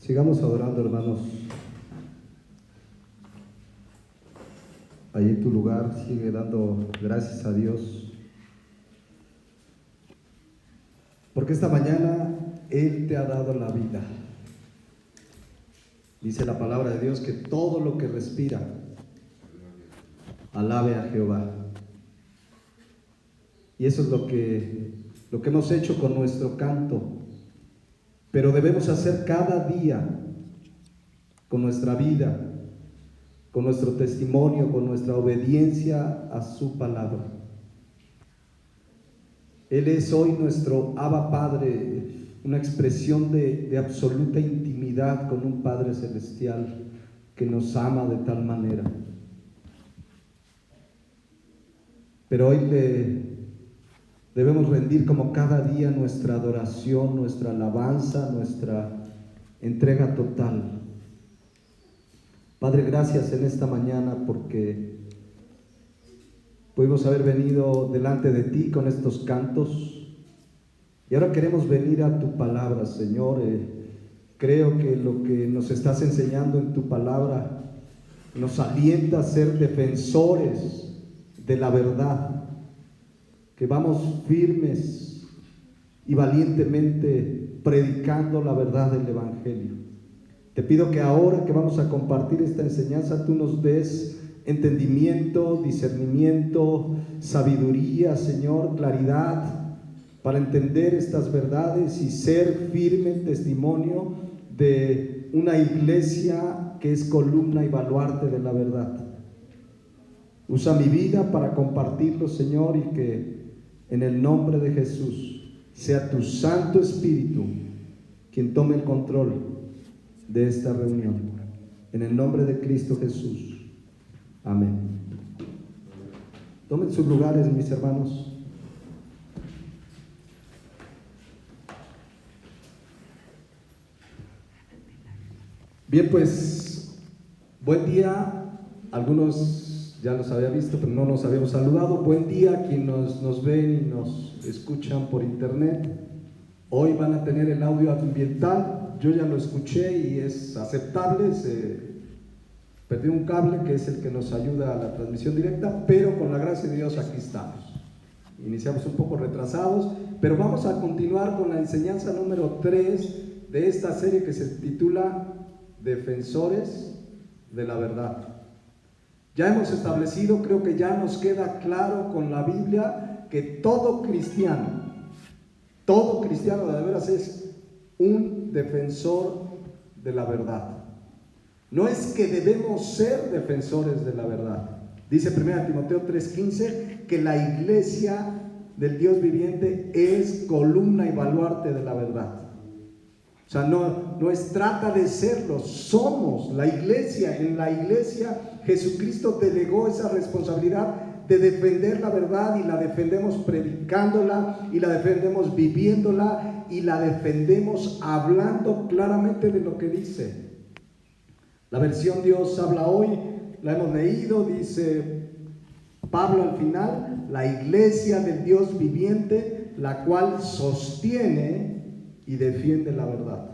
Sigamos adorando, hermanos. Ahí en tu lugar, sigue dando gracias a Dios. Porque esta mañana Él te ha dado la vida. Dice la palabra de Dios que todo lo que respira, alabe a Jehová. Y eso es lo que hemos hecho con nuestro canto. Pero debemos hacer cada día con nuestra vida, con nuestro testimonio, con nuestra obediencia a su palabra. Él es hoy nuestro Abba Padre, una expresión de absoluta intimidad con un Padre celestial que nos ama de tal manera. Pero hoy debemos rendir como cada día nuestra adoración, nuestra alabanza, nuestra entrega total. Padre, gracias en esta mañana porque pudimos haber venido delante de ti con estos cantos y ahora queremos venir a tu palabra, Señor. Creo que lo que nos estás enseñando en tu palabra nos alienta a ser defensores de la verdad, que vamos firmes y valientemente predicando la verdad del Evangelio. Te pido que ahora que vamos a compartir esta enseñanza, tú nos des entendimiento, discernimiento, sabiduría, Señor, claridad, para entender estas verdades y ser firme en testimonio de una iglesia que es columna y baluarte de la verdad. Usa mi vida para compartirlo, Señor, y que en el nombre de Jesús sea tu Santo Espíritu quien tome el control de esta reunión. En el nombre de Cristo Jesús. Amén. Tomen sus lugares, mis hermanos. Bien, pues, buen día. Algunos ya los había visto, pero no nos habíamos saludado. Buen día, quienes nos ven y nos escuchan por internet. Hoy van a tener el audio ambiental. Yo ya lo escuché y es aceptable. Perdí un cable que es el que nos ayuda a la transmisión directa, pero con la gracia de Dios aquí estamos. Iniciamos un poco retrasados, pero vamos a continuar con la enseñanza número 3 de esta serie que se titula Defensores de la Verdad. Ya hemos establecido, creo que ya nos queda claro con la Biblia, que todo cristiano de veras es un defensor de la verdad. No es que debemos ser defensores de la verdad. Dice 1 Timoteo 3:15 que la iglesia del Dios viviente es columna y baluarte de la verdad. O sea, no trata de serlo, somos la iglesia. En la iglesia Jesucristo delegó esa responsabilidad de defender la verdad, y la defendemos predicándola, y la defendemos viviéndola, y la defendemos hablando claramente de lo que dice. La versión Dios habla hoy, la hemos leído, dice Pablo al final: la iglesia del Dios viviente, la cual sostiene y defiende la verdad.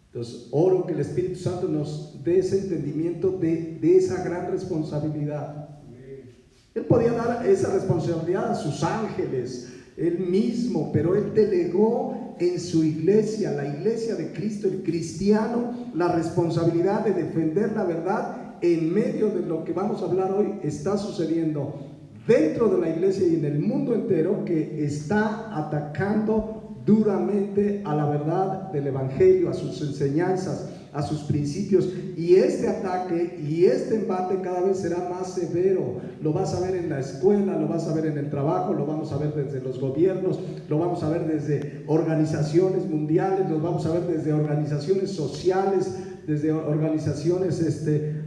Entonces, oro que el Espíritu Santo nos dé ese entendimiento de esa gran responsabilidad. Él podía dar esa responsabilidad a sus ángeles, Él mismo, pero Él delegó en su iglesia, la iglesia de Cristo, el cristiano, la responsabilidad de defender la verdad en medio de lo que vamos a hablar hoy está sucediendo dentro de la iglesia y en el mundo entero, que está atacando duramente a la verdad del Evangelio, a sus enseñanzas, a sus principios. Y este ataque y este embate cada vez será más severo. Lo vas a ver en la escuela, lo vas a ver en el trabajo, lo vamos a ver desde los gobiernos, lo vamos a ver desde organizaciones mundiales, lo vamos a ver desde organizaciones sociales, desde organizaciones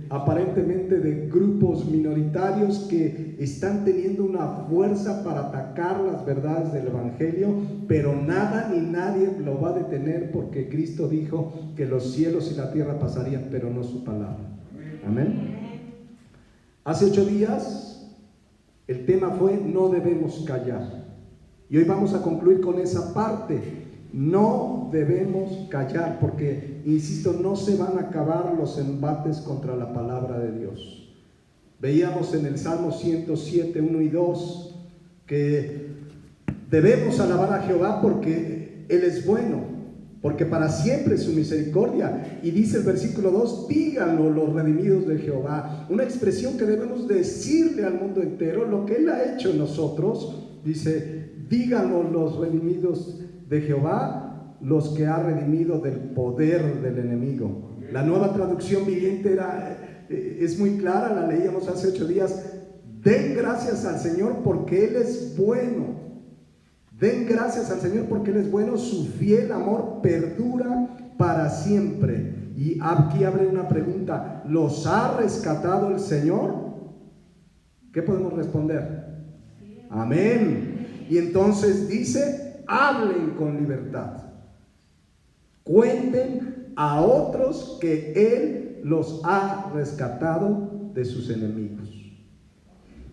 aparentemente de grupos minoritarios que están teniendo una fuerza para atacar las verdades del Evangelio, pero nada ni nadie lo va a detener, porque Cristo dijo que los cielos y la tierra pasarían, pero no su palabra. Amén. Hace 8 días el tema fue: no debemos callar, y hoy vamos a concluir con esa parte: no no debemos callar, porque, insisto, no se van a acabar los embates contra la palabra de Dios. Veíamos en el Salmo 107, 1 y 2, que debemos alabar a Jehová porque Él es bueno, porque para siempre es su misericordia. Y dice el versículo 2, díganlo los redimidos de Jehová. Una expresión que debemos decirle al mundo entero, lo que Él ha hecho en nosotros. Dice, díganlo los redimidos de Jehová, los que ha redimido del poder del enemigo. La Nueva Traducción Viviente es muy clara, la leíamos hace 8 días. Den gracias al Señor porque Él es bueno. Den gracias al Señor porque Él es bueno, su fiel amor perdura para siempre. Y aquí abre una pregunta, ¿los ha rescatado el Señor? ¿Qué podemos responder? Amén. Y entonces dice, hablen con libertad. Cuenten a otros que Él los ha rescatado de sus enemigos.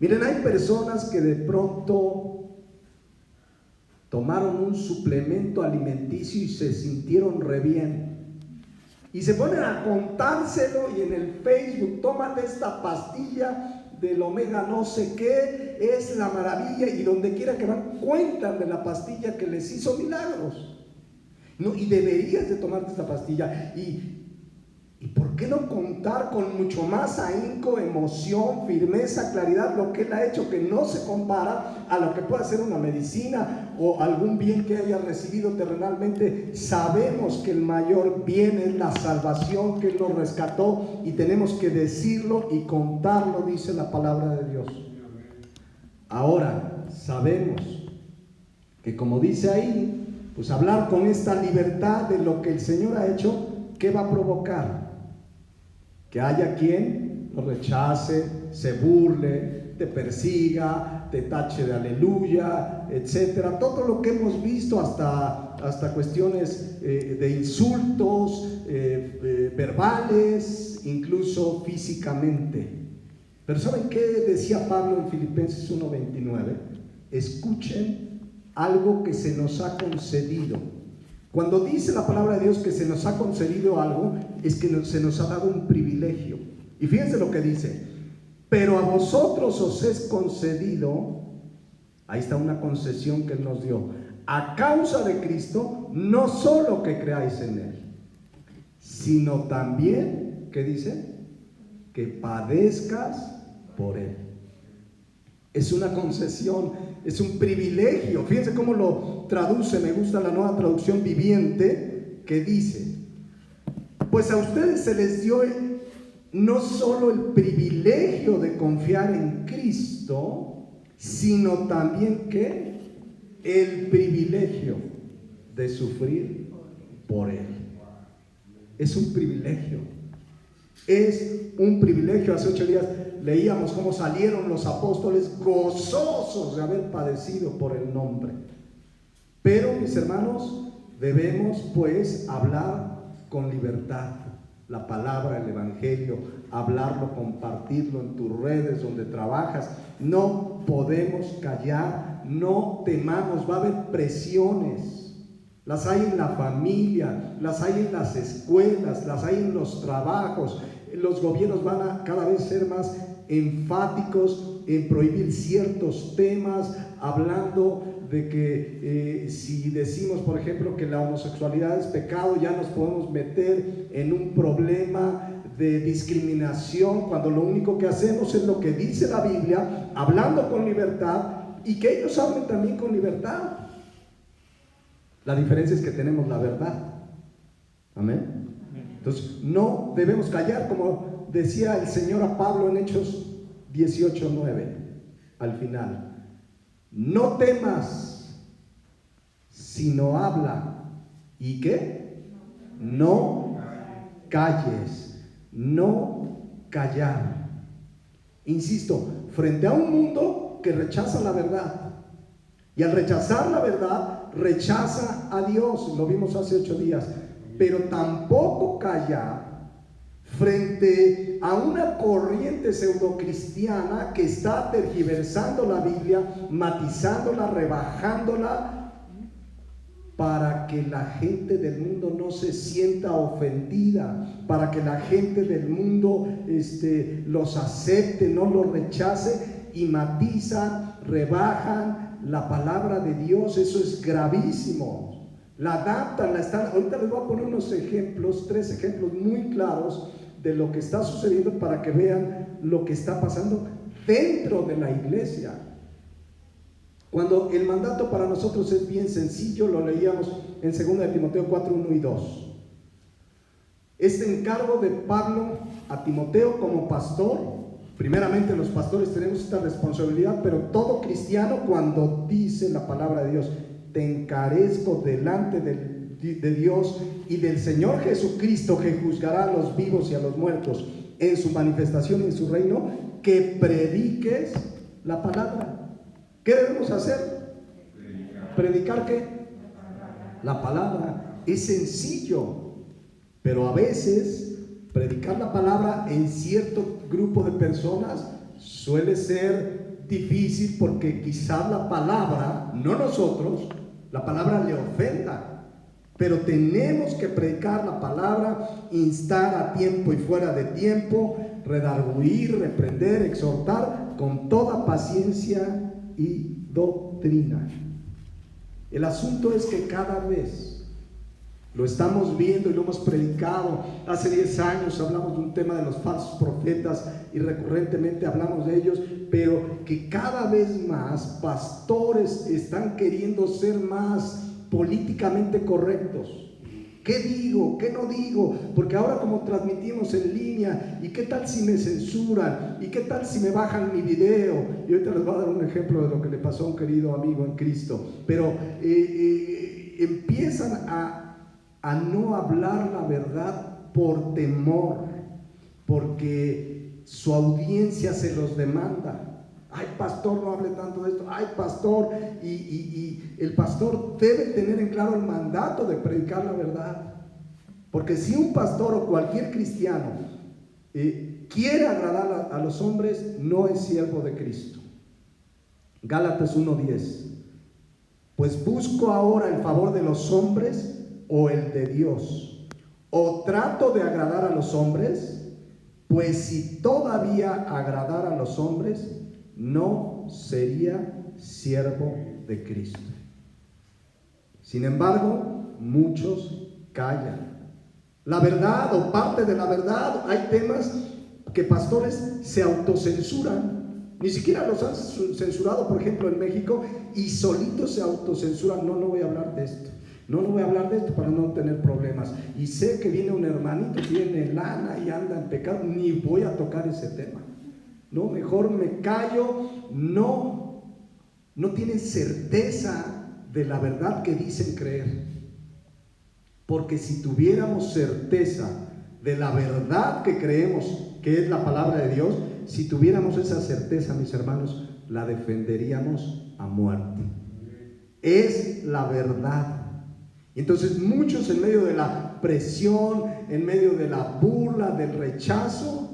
Miren, hay personas que de pronto tomaron un suplemento alimenticio y se sintieron re bien. Y se ponen a contárselo y en el Facebook, tómate esta pastilla del omega no sé qué, es la maravilla, y donde quiera que van, cuentan de la pastilla que les hizo milagros. No, y deberías de tomarte esta pastilla. ¿Y por qué no contar con mucho más ahínco, emoción, firmeza, claridad lo que Él ha hecho, que no se compara a lo que pueda ser una medicina o algún bien que haya recibido terrenalmente? Sabemos que el mayor bien es la salvación, que Él nos rescató, y tenemos que decirlo y contarlo, dice la palabra de Dios. Ahora, sabemos que, como dice ahí, pues hablar con esta libertad de lo que el Señor ha hecho, ¿qué va a provocar? Que haya quien lo rechace, se burle, te persiga, te tache de aleluya, etcétera. Todo lo que hemos visto, hasta cuestiones de insultos verbales, incluso físicamente. Pero ¿saben qué decía Pablo en Filipenses 1:29? Escuchen algo que se nos ha concedido. Cuando dice la palabra de Dios que se nos ha concedido algo, es que se nos ha dado un privilegio. Y fíjense lo que dice: pero a vosotros os es concedido, ahí está una concesión que Él nos dio, a causa de Cristo, no solo que creáis en Él, sino también, ¿qué dice? Que padezcas por Él. Es una concesión, es un privilegio. Fíjense cómo lo traduce, me gusta la Nueva Traducción Viviente, que dice: pues a ustedes se les dio no solo el privilegio de confiar en Cristo, sino también que el privilegio de sufrir por Él. Es un privilegio. Es un privilegio. Hace 8 días leíamos cómo salieron los apóstoles gozosos de haber padecido por el nombre. Pero, mis hermanos, debemos pues hablar con libertad la palabra, el evangelio, hablarlo, compartirlo en tus redes, donde trabajas. No podemos callar, no temamos. Va a haber presiones. Las hay en la familia, las hay en las escuelas, las hay en los trabajos. Los gobiernos van a cada vez ser más enfáticos en prohibir ciertos temas, hablando de que si decimos, por ejemplo, que la homosexualidad es pecado, ya nos podemos meter en un problema de discriminación, cuando lo único que hacemos es lo que dice la Biblia, hablando con libertad, y que ellos hablen también con libertad. La diferencia es que tenemos la verdad. Amén. Entonces no debemos callar, como decía el Señor a Pablo en Hechos 18:9 al final: no temas, sino habla. ¿Y qué? No calles, no callar. Insisto, frente a un mundo que rechaza la verdad, y al rechazar la verdad rechaza a Dios, lo vimos hace 8 días. Pero tampoco callar frente a una corriente pseudocristiana que está tergiversando la Biblia, matizándola, rebajándola, para que la gente del mundo no se sienta ofendida, para que la gente del mundo los acepte, no los rechace, y matizan, rebajan la palabra de Dios. Eso es gravísimo. La adaptan, la están. Ahorita les voy a poner unos ejemplos, 3 ejemplos muy claros de lo que está sucediendo para que vean lo que está pasando dentro de la iglesia. Cuando el mandato para nosotros es bien sencillo, lo leíamos en 2 de Timoteo 4, 1 y 2. Este encargo de Pablo a Timoteo como pastor, primeramente los pastores tenemos esta responsabilidad, pero todo cristiano, cuando dice la palabra de Dios, te encarezco delante de Dios y del Señor Jesucristo, que juzgará a los vivos y a los muertos en su manifestación y en su reino, que prediques la palabra. ¿Qué debemos hacer? ¿Predicar qué? La palabra. Es sencillo, pero a veces predicar la palabra en cierto grupo de personas suele ser difícil, porque quizás la palabra, no nosotros, la palabra le ofenda. Pero tenemos que predicar la palabra, instar a tiempo y fuera de tiempo, redarguir, reprender, exhortar con toda paciencia y doctrina. El asunto es que cada vez lo estamos viendo y lo hemos predicado. Hace 10 años hablamos de un tema de los falsos profetas y recurrentemente hablamos de ellos, pero que cada vez más pastores están queriendo ser más políticamente correctos. ¿Qué digo? ¿Qué no digo? Porque ahora, como transmitimos en línea, ¿y qué tal si me censuran? ¿Y qué tal si me bajan mi video? Y ahorita les voy a dar un ejemplo de lo que le pasó a un querido amigo en Cristo. Pero empiezan a no hablar la verdad por temor, porque su audiencia se los demanda. Ay, pastor, no hable tanto de esto. Ay, pastor, y el pastor debe tener en claro el mandato de predicar la verdad. Porque si un pastor o cualquier cristiano quiere agradar a los hombres, no es siervo de Cristo. Gálatas 1:10. Pues busco ahora el favor de los hombres o el de Dios. O trato de agradar a los hombres, pues si todavía agradara a los hombres, no sería siervo de Cristo. Sin embargo, muchos callan la verdad o parte de la verdad. Hay temas que pastores se autocensuran, ni siquiera los han censurado, por ejemplo en México, y solitos se autocensuran. No voy a hablar de esto, no voy a hablar de esto para no tener problemas, y sé que viene un hermanito, tiene lana y anda en pecado, ni voy a tocar ese tema. No, mejor me callo. No tienen certeza de la verdad que dicen creer. Porque si tuviéramos certeza de la verdad que creemos, que es la palabra de Dios, si tuviéramos esa certeza, mis hermanos, la defenderíamos a muerte. Es la verdad. Entonces muchos, en medio de la presión, en medio de la burla, del rechazo,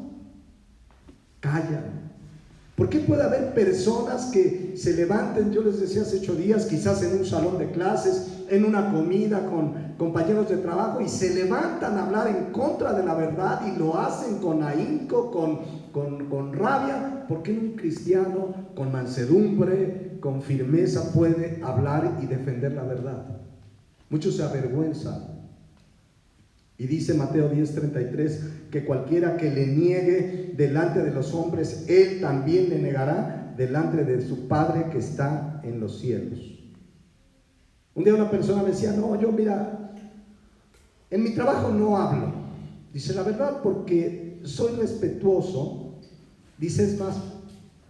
callan. ¿Por qué puede haber personas que se levanten? Yo les decía hace 8 días, quizás en un salón de clases, en una comida con compañeros de trabajo, y se levantan a hablar en contra de la verdad y lo hacen con ahínco, con rabia. ¿Por qué un cristiano con mansedumbre, con firmeza puede hablar y defender la verdad? Muchos se avergüenzan. Y dice Mateo 10:33 que cualquiera que le niegue delante de los hombres, él también le negará delante de su Padre que está en los cielos. Un día una persona me decía, no, yo mira, en mi trabajo no hablo. Dice, la verdad, porque soy respetuoso. Dice, es más,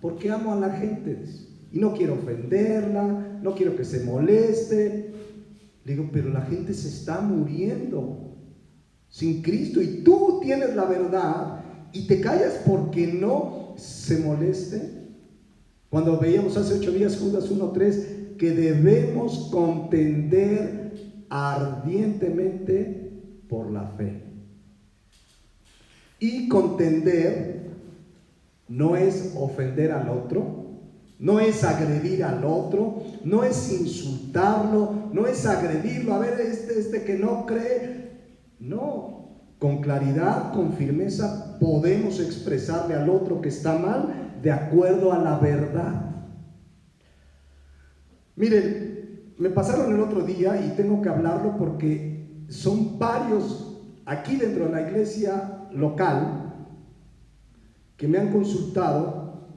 porque amo a la gente. Y no quiero ofenderla, no quiero que se moleste. Le digo, pero la gente se está muriendo sin Cristo y tú tienes la verdad y te callas porque no se moleste. Cuando veíamos hace 8 días Judas 1:3 que debemos contender ardientemente por la fe. Y contender no es ofender al otro, No es agredir al otro, no es insultarlo, no es agredirlo, a ver, este que no cree. No, con claridad, con firmeza, podemos expresarle al otro que está mal de acuerdo a la verdad. Miren, me pasaron el otro día y tengo que hablarlo porque son varios aquí dentro de la iglesia local que me han consultado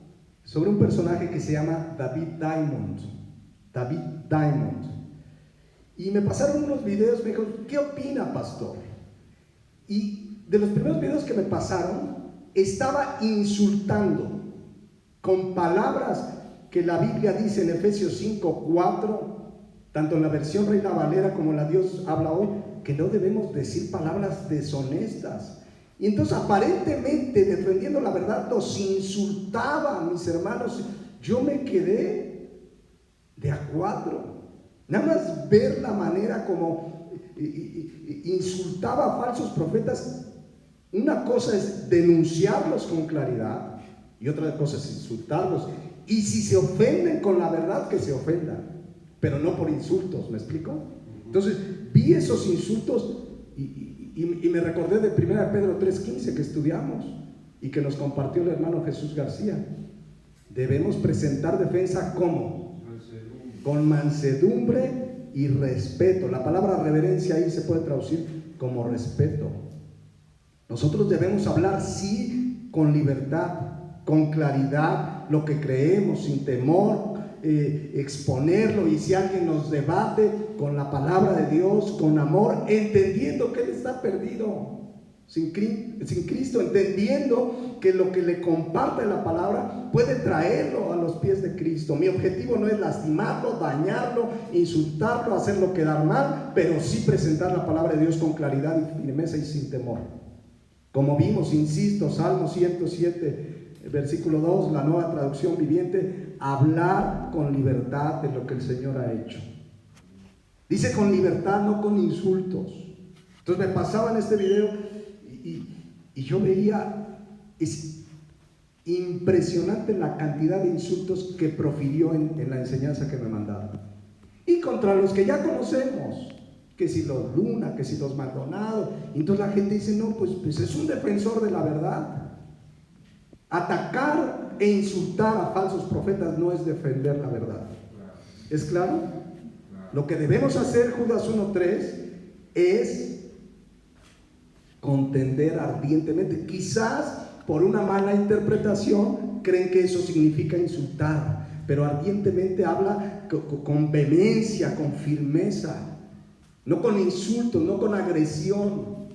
sobre un personaje que se llama David Diamond. David Diamond. Y me pasaron unos videos, me dijo, ¿qué opina, pastor? Y de los primeros videos que me pasaron, estaba insultando con palabras que la Biblia dice en Efesios 5:4, tanto en la versión Reina Valera como en la Dios habla hoy, que no debemos decir palabras deshonestas. Y entonces aparentemente defendiendo la verdad los insultaba, mis hermanos. Yo me quedé de a cuatro. Nada más ver la manera como insultaba a falsos profetas. Una cosa es denunciarlos con claridad y otra cosa es insultarlos. Y si se ofenden con la verdad, que se ofendan, pero no por insultos, ¿me explico? Entonces vi esos insultos y me recordé de 1 Pedro 3:15 que estudiamos y que nos compartió el hermano Jesús García. Debemos presentar defensa ¿cómo? Con mansedumbre y respeto. La palabra reverencia ahí se puede traducir como respeto. Nosotros debemos hablar sí con libertad, con claridad, lo que creemos, sin temor, exponerlo, y si alguien nos debate con la palabra de Dios, con amor, entendiendo que él está perdido sin Cristo, entendiendo que lo que le comparte la palabra puede traerlo a los pies de Cristo. Mi objetivo no es lastimarlo, dañarlo, insultarlo, hacerlo quedar mal, pero sí presentar la palabra de Dios con claridad y firmeza y sin temor. Como vimos, insisto, Salmo 107 versículo 2, la Nueva Traducción Viviente, hablar con libertad de lo que el Señor ha hecho. Dice con libertad, no con insultos. Entonces me pasaba en este video y yo veía, es impresionante la cantidad de insultos que profirió en la enseñanza que me mandaron. Y contra los que ya conocemos, que si los Luna, que si los Maldonado. Entonces la gente dice, no, pues es un defensor de la verdad. Atacar e insultar a falsos profetas no es defender la verdad. ¿Es claro? Lo que debemos hacer, Judas 1:3, es contender ardientemente. Quizás por una mala interpretación creen que eso significa insultar, pero ardientemente habla con vehemencia, con firmeza, no con insultos, no con agresión.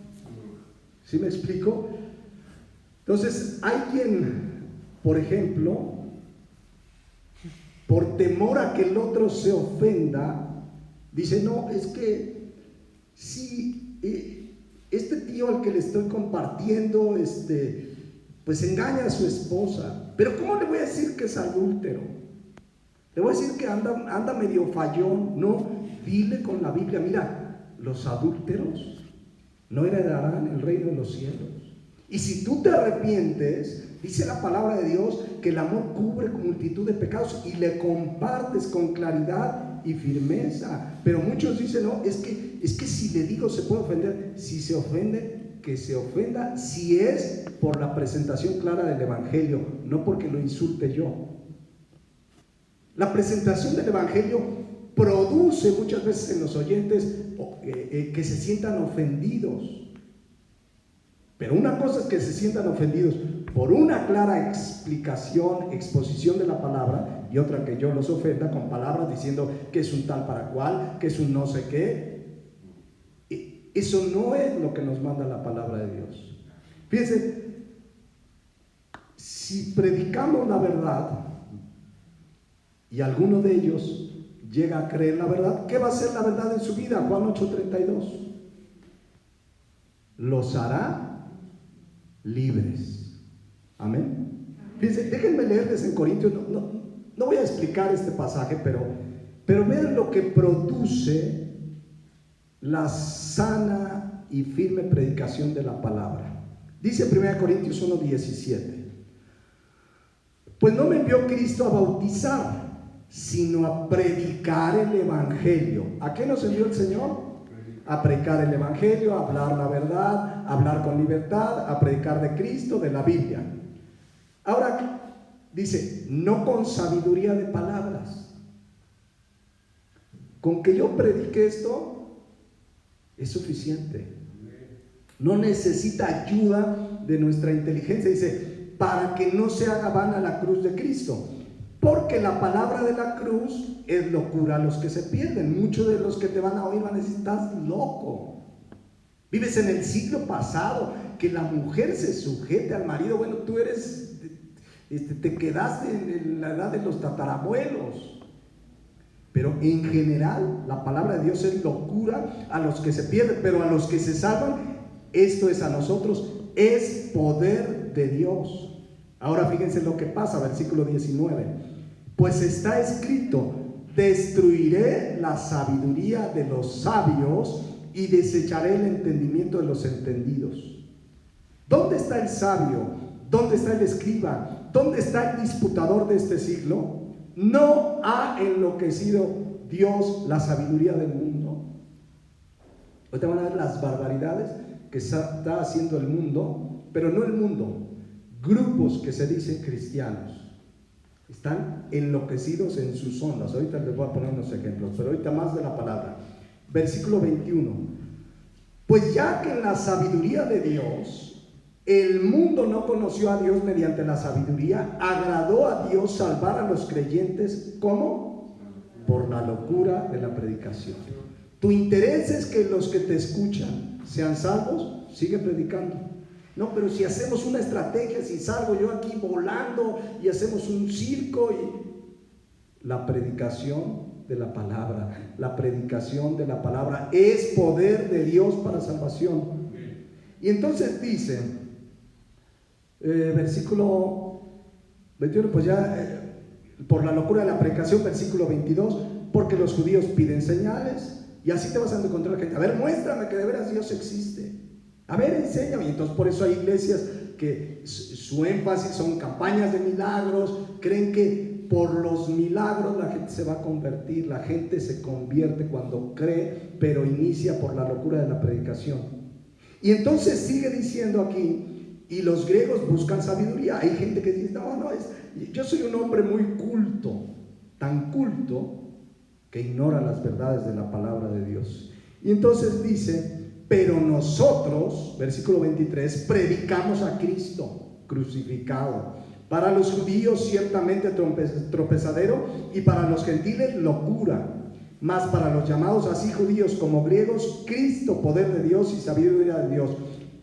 ¿Sí me explico? Entonces, hay quien, por ejemplo, por temor a que el otro se ofenda, dice, no, es que si este tío al que le estoy compartiendo, pues engaña a su esposa, pero ¿cómo le voy a decir que es adúltero? Le voy a decir que anda medio fallón. No, dile con la Biblia, mira, los adúlteros no heredarán el reino de los cielos. Y si tú te arrepientes, dice la palabra de Dios que el amor cubre multitud de pecados y le compartes con claridad y firmeza. Pero muchos dicen, no, es que si le digo se puede ofender. Si se ofende, que se ofenda si es por la presentación clara del Evangelio, no porque lo insulte yo. La presentación del Evangelio produce muchas veces en los oyentes que se sientan ofendidos. Pero una cosa es que se sientan ofendidos por una clara exposición de la palabra, y otra que yo los ofenda con palabras diciendo que es un tal para cual, que es un no sé qué. Eso no es lo que nos manda la palabra de Dios. Fíjense, si predicamos la verdad y alguno de ellos llega a creer la verdad, ¿qué va a ser la verdad en su vida? Juan 8:32. Los hará libres. Amén. Fíjense, déjenme leerles en Corintios, no voy a explicar este pasaje, pero vean lo que produce la sana y firme predicación de la palabra. Dice 1 Corintios 1:17: Pues no me envió Cristo a bautizar, sino a predicar el Evangelio. ¿A qué nos envió el Señor? A predicar el Evangelio, a hablar la verdad, a hablar con libertad, a predicar de Cristo, de la Biblia. Ahora dice, no con sabiduría de palabras. Con que yo predique esto es suficiente. No necesita ayuda de nuestra inteligencia. Dice, para que no se haga vana la cruz de Cristo. Porque la palabra de la cruz es locura a los que se pierden. Muchos de los que te van a oír van a decir, estás loco. Vives en el siglo pasado, que la mujer se sujete al marido. Bueno, tú eres, te quedaste en la edad de los tatarabuelos. Pero en general, la palabra de Dios es locura a los que se pierden, pero a los que se salvan, esto es a nosotros, es poder de Dios. Ahora fíjense lo que pasa, versículo 19. Pues está escrito, destruiré la sabiduría de los sabios y desecharé el entendimiento de los entendidos. ¿Dónde está el sabio? ¿Dónde está el escriba? ¿Dónde está el disputador de este siglo? ¿No ha enloquecido Dios la sabiduría del mundo? Ahorita van a ver las barbaridades que está haciendo el mundo, pero no el mundo, grupos que se dicen cristianos. Están enloquecidos en sus ondas. Ahorita les voy a poner unos ejemplos, pero ahorita más de la palabra. Versículo 21. Pues ya que en la sabiduría de Dios, el mundo no conoció a Dios mediante la sabiduría, agradó a Dios salvar a los creyentes, ¿cómo? Por la locura de la predicación. Tu interés es que los que te escuchan sean salvos, sigue predicando. No, pero si hacemos una estrategia, si salgo yo aquí volando y hacemos un circo, y la predicación de la palabra, la predicación de la palabra es poder de Dios para salvación. Y entonces dice, versículo 21, pues ya, por la locura de la predicación, versículo 22, porque los judíos piden señales, y así te vas a encontrar gente, a ver, muéstrame que de veras Dios existe. A ver, enséñame. Y entonces por eso hay iglesias que su énfasis son campañas de milagros. Creen que por los milagros la gente se va a convertir. La gente se convierte cuando cree, pero inicia por la locura de la predicación. Y entonces sigue diciendo aquí, y los griegos buscan sabiduría. Hay gente que dice, no, yo soy un hombre muy culto, tan culto que ignora las verdades de la palabra de Dios. Y entonces dice, pero nosotros, versículo 23, predicamos a Cristo crucificado. Para los judíos ciertamente tropezadero, y para los gentiles locura. Mas para los llamados así judíos como griegos, Cristo, poder de Dios y sabiduría de Dios.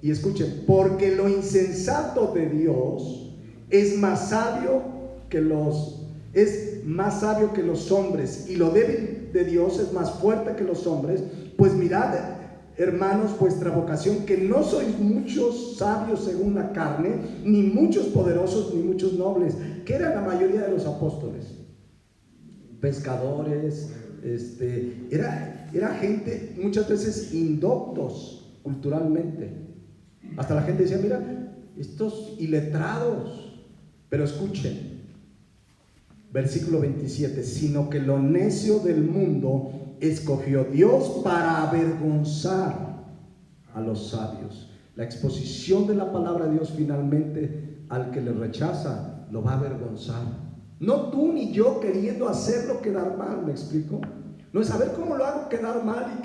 Y escuchen, porque lo insensato de Dios es más sabio que los hombres, y lo débil de Dios es más fuerte que los hombres. Pues mirad, hermanos, vuestra vocación, que no sois muchos sabios según la carne, ni muchos poderosos, ni muchos nobles. ¿Qué era la mayoría de los apóstoles? Pescadores, era gente muchas veces indoctos culturalmente. Hasta la gente decía, mira, estos iletrados. Pero escuchen, versículo 27, sino que lo necio del mundo escogió Dios para avergonzar a los sabios. La exposición de la palabra de Dios finalmente al que le rechaza lo va a avergonzar. No tú ni yo queriendo hacerlo quedar mal, ¿me explico? No es saber cómo lo hago quedar mal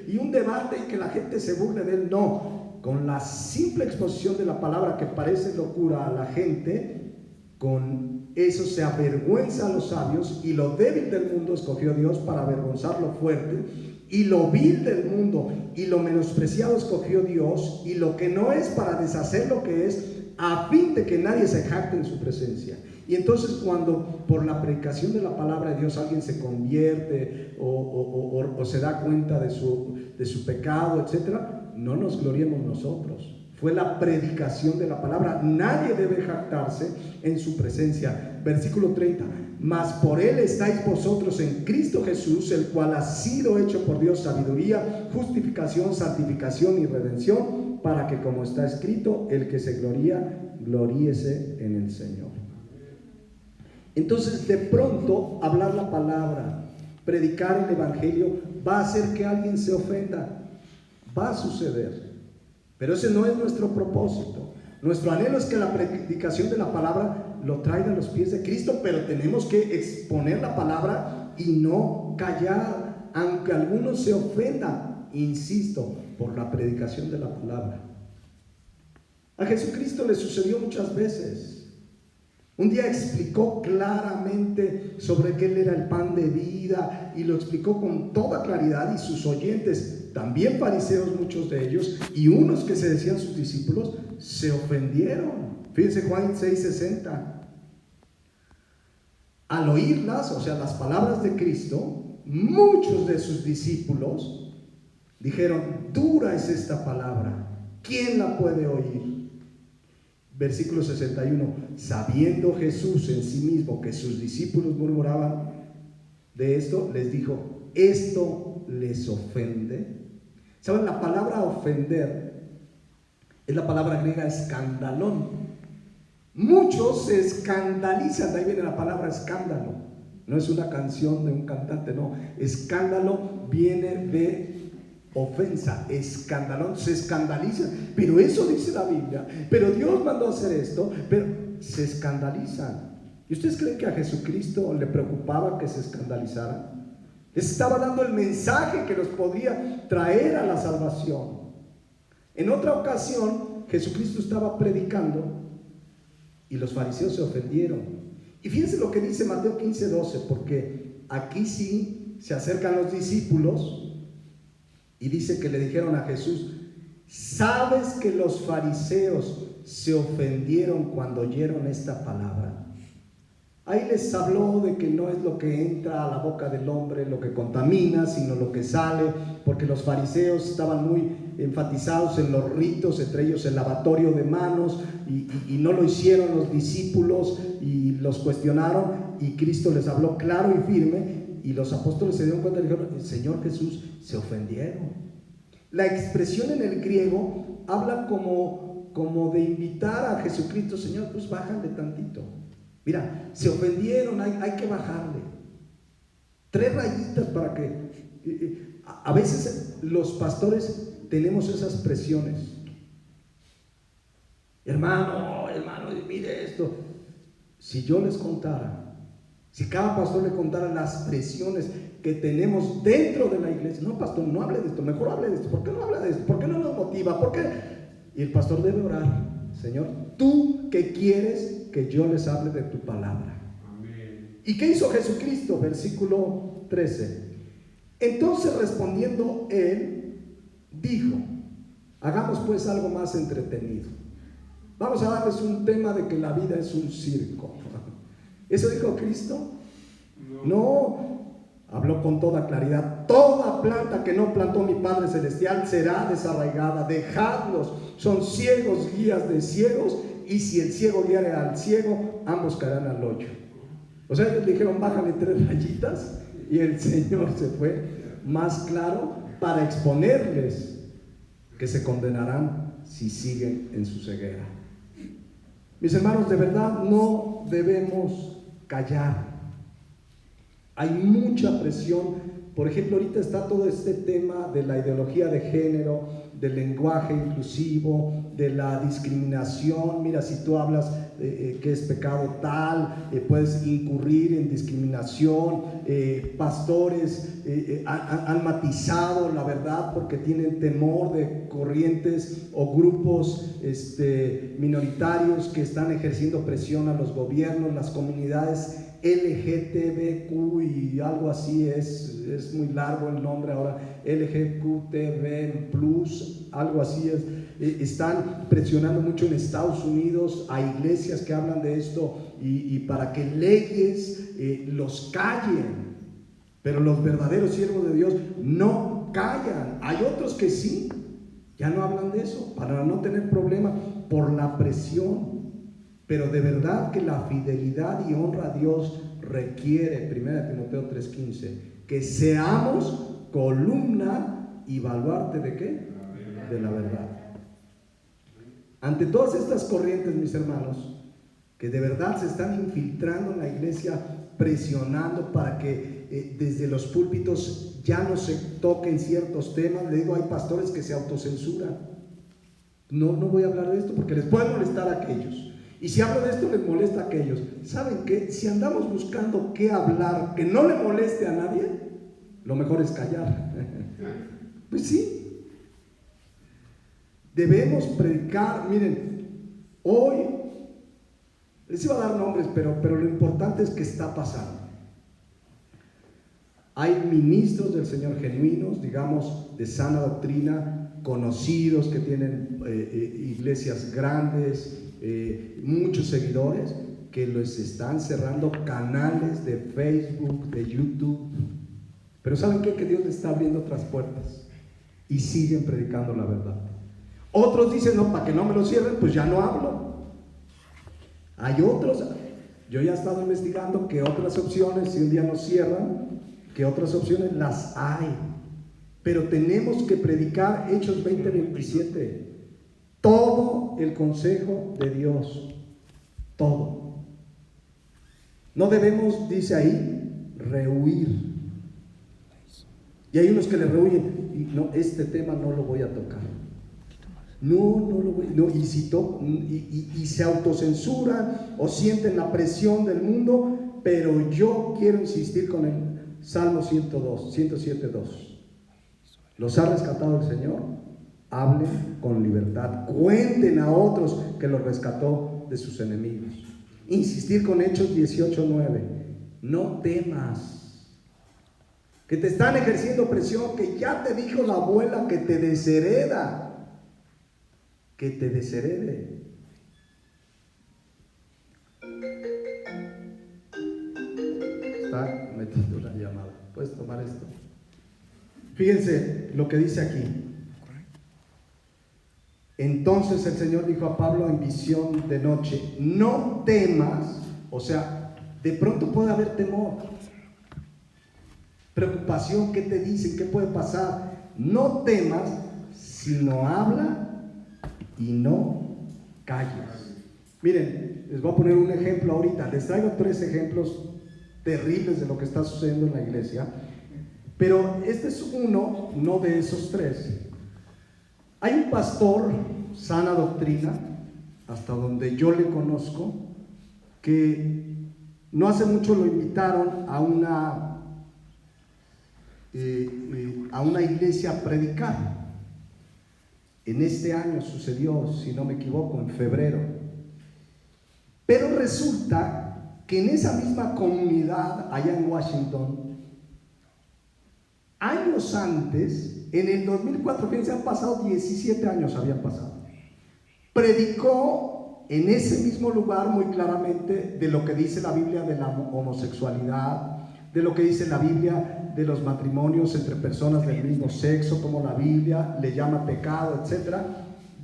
y un debate y que la gente se burle de él. No, con la simple exposición de la palabra que parece locura a la gente, con eso se avergüenza a los sabios, y lo débil del mundo escogió Dios para avergonzar lo fuerte, y lo vil del mundo y lo menospreciado escogió Dios, y lo que no es para deshacer lo que es, a fin de que nadie se jacte en su presencia. Y entonces cuando por la predicación de la palabra de Dios alguien se convierte o se da cuenta de su pecado, etcétera, no nos gloriemos nosotros. Fue la predicación de la palabra. Nadie debe jactarse en su presencia. Versículo 30. Mas por él estáis vosotros en Cristo Jesús, el cual ha sido hecho por Dios sabiduría, justificación, santificación y redención, para que, como está escrito, el que se gloría, gloríese en el Señor. Entonces, de pronto, hablar la palabra, predicar el evangelio, va a hacer que alguien se ofenda. Va a suceder. Pero ese no es nuestro propósito. Nuestro anhelo es que la predicación de la palabra lo traiga a los pies de Cristo, pero tenemos que exponer la palabra y no callar, aunque algunos se ofendan, insisto, por la predicación de la palabra. A Jesucristo le sucedió muchas veces. Un día explicó claramente sobre que Él era el pan de vida y lo explicó con toda claridad, y sus oyentes, también fariseos muchos de ellos, y unos que se decían sus discípulos, se ofendieron. Fíjense Juan 6:60. Al oírlas, o sea, las palabras de Cristo, muchos de sus discípulos dijeron: dura es esta palabra, ¿quién la puede oír? Versículo 61, sabiendo Jesús en sí mismo que sus discípulos murmuraban de esto, les dijo: ¿esto les ofende? ¿Saben? La palabra ofender es la palabra griega escandalón. Muchos se escandalizan, de ahí viene la palabra escándalo. No es una canción de un cantante, no. Escándalo viene de ofensa, escandalón, se escandalizan. Pero eso dice la Biblia, pero Dios mandó hacer esto, pero se escandalizan. ¿Y ustedes creen que a Jesucristo le preocupaba que se escandalizaran? Les estaba dando el mensaje que los podía traer a la salvación. En otra ocasión, Jesucristo estaba predicando y los fariseos se ofendieron. Y fíjense lo que dice Mateo 15:12, porque aquí sí se acercan los discípulos y dice que le dijeron a Jesús: ¿sabes que los fariseos se ofendieron cuando oyeron esta palabra? Ahí les habló de que no es lo que entra a la boca del hombre lo que contamina, sino lo que sale, porque los fariseos estaban muy enfatizados en los ritos, entre ellos el lavatorio de manos, y no lo hicieron los discípulos y los cuestionaron, y Cristo les habló claro y firme, y los apóstoles se dieron cuenta y dijeron: Señor Jesús, se ofendieron. La expresión en el griego habla como de invitar a Jesucristo: Señor, pues bájale tantito. Mira, se ofendieron, hay que bajarle 3 rayitas para que... A veces los pastores tenemos esas presiones. Hermano, mire esto. Si yo les contara, si cada pastor le contara las presiones que tenemos dentro de la iglesia: no, pastor, no hable de esto, mejor hable de esto. ¿Por qué no habla de esto? ¿Por qué no nos motiva? ¿Por qué? Y el pastor debe orar: Señor, ¿tú qué quieres que yo les hable de tu palabra? Amén. ¿Y qué hizo Jesucristo? Versículo 13. Entonces, respondiendo él, dijo: hagamos pues algo más entretenido. Vamos a darles un tema de que la vida es un circo. ¿Eso dijo Cristo? No. Habló con toda claridad: toda planta que no plantó mi Padre Celestial será desarraigada. Dejadlos, son ciegos, guías de ciegos, y si el ciego guiare al ciego, ambos caerán al hoyo. O sea, ellos dijeron: bájale 3 rayitas, y el Señor se fue más claro para exponerles que se condenarán si siguen en su ceguera. Mis hermanos, de verdad no debemos callar. Hay mucha presión. Por ejemplo, ahorita está todo este tema de la ideología de género, del lenguaje inclusivo, de la discriminación. Mira, si tú hablas que es pecado tal, puedes incurrir en discriminación. Pastores han matizado la verdad porque tienen temor de corrientes o grupos minoritarios que están ejerciendo presión a los gobiernos, las comunidades LGTBQ y algo así, es muy largo el nombre ahora, LGTB plus, algo así es. Están presionando mucho en Estados Unidos a iglesias que hablan de esto y para que leyes los callen, pero los verdaderos siervos de Dios no callan. Hay otros que sí, ya no hablan de eso para no tener problema por la presión. Pero de verdad que la fidelidad y honra a Dios requiere, 1 Timoteo 3:15, que seamos columna y baluarte ¿de qué? De la verdad. Ante todas estas corrientes, mis hermanos, que de verdad se están infiltrando en la iglesia, presionando para que desde los púlpitos ya no se toquen ciertos temas. Le digo, hay pastores que se autocensuran. No voy a hablar de esto porque les puede molestar a aquellos. Y si hablo de esto les molesta a aquellos. ¿Saben qué? Si andamos buscando qué hablar que no le moleste a nadie, lo mejor es callar. Pues sí. Debemos predicar. Miren, hoy les iba a dar nombres, pero lo importante es que está pasando. Hay ministros del Señor genuinos, digamos, de sana doctrina, conocidos, que tienen iglesias grandes, muchos seguidores, que les están cerrando canales de Facebook, de YouTube. Pero ¿saben qué? Que Dios les está abriendo otras puertas y siguen predicando la verdad. Otros dicen, no, para que no me lo cierren, pues ya no hablo. Hay otros, yo ya he estado investigando que otras opciones, si un día nos cierran, que otras opciones las hay. Pero tenemos que predicar Hechos 20:27. Todo el consejo de Dios. Todo. No debemos, dice ahí, rehuir. Y hay unos que le rehuyen. Y no, este tema no lo voy a tocar. No lo voy. No, y se autocensuran o sienten la presión del mundo. Pero yo quiero insistir con el Salmo 107:2. ¿Los ha rescatado el Señor? Hablen con libertad. Cuenten a otros que los rescató de sus enemigos. Insistir con Hechos 18:9. No temas. Que te están ejerciendo presión, que ya te dijo la abuela que te deshereda. Que te desherede. Está metiendo una llamada. ¿Puedes tomar esto? Fíjense lo que dice aquí. Entonces el Señor dijo a Pablo en visión de noche: no temas. O sea, de pronto puede haber temor, preocupación. ¿Qué te dicen? ¿Qué puede pasar? No temas, sino habla y no calles. Miren, les voy a poner un ejemplo ahorita. Les traigo 3 ejemplos terribles de lo que está sucediendo en la iglesia, pero este es uno, no de esos 3. Hay un pastor, sana doctrina, hasta donde yo le conozco, que no hace mucho lo invitaron a una iglesia a predicar. En este año sucedió, si no me equivoco, en febrero. Pero resulta que en esa misma comunidad, allá en Washington, años antes, en el 2004, fíjense, han pasado 17 años, habían pasado. Predicó en ese mismo lugar muy claramente de lo que dice la Biblia de la homosexualidad, de lo que dice la Biblia de los matrimonios entre personas del mismo sexo, como la Biblia le llama pecado, etc.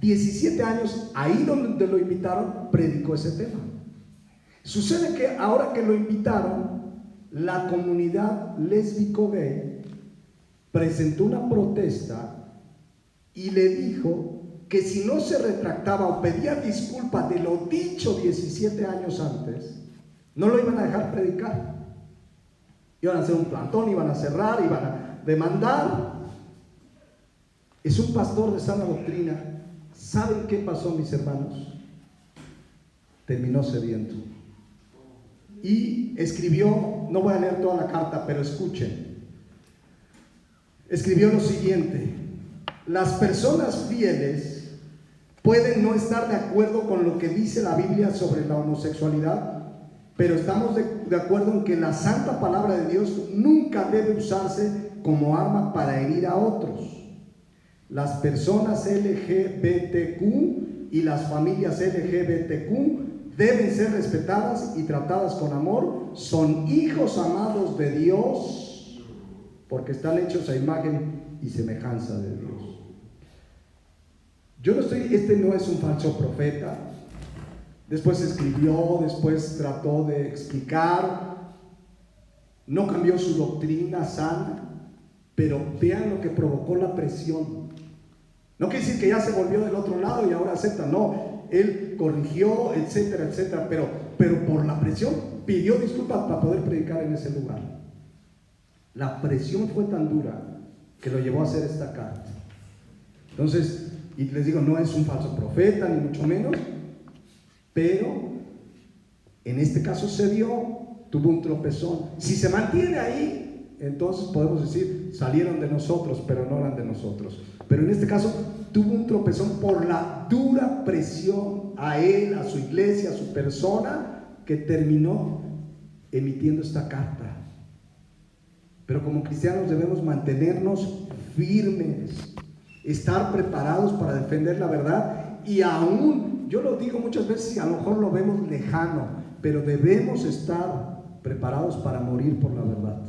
17 años, ahí donde lo invitaron, predicó ese tema. Sucede que ahora que lo invitaron, la comunidad lésbico-gay presentó una protesta y le dijo que si no se retractaba o pedía disculpas de lo dicho 17 años antes, no lo iban a dejar predicar. Iban a hacer un plantón, iban a cerrar, iban a demandar. Es un pastor de sana doctrina. ¿Saben qué pasó, mis hermanos? Terminó cediendo. Y escribió, no voy a leer toda la carta, pero escuchen. Escribió lo siguiente: las personas fieles pueden no estar de acuerdo con lo que dice la Biblia sobre la homosexualidad, pero estamos de acuerdo en que la santa palabra de Dios nunca debe usarse como arma para herir a otros. Las personas LGBTQ y las familias LGBTQ deben ser respetadas y tratadas con amor. Son hijos amados de Dios porque están hechos a imagen y semejanza de Dios. Este no es un falso profeta. Después escribió, después trató de explicar, no cambió su doctrina sana, pero vean lo que provocó la presión. No quiere decir que ya se volvió del otro lado y ahora acepta, no, él corrigió, etcétera, etcétera, pero pero por la presión pidió disculpas para poder predicar en ese lugar. La presión fue tan dura que lo llevó a hacer esta carta. Entonces, y les digo, no es un falso profeta, ni mucho menos, pero en este caso se dio, tuvo un tropezón. Si se mantiene ahí, entonces podemos decir, salieron de nosotros, pero no eran de nosotros. Pero en este caso, tuvo un tropezón por la dura presión a él, a su iglesia, a su persona, que terminó emitiendo esta carta. Pero como cristianos debemos mantenernos firmes, estar preparados para defender la verdad, y aún, yo lo digo muchas veces y a lo mejor lo vemos lejano, pero debemos estar preparados para morir por la verdad.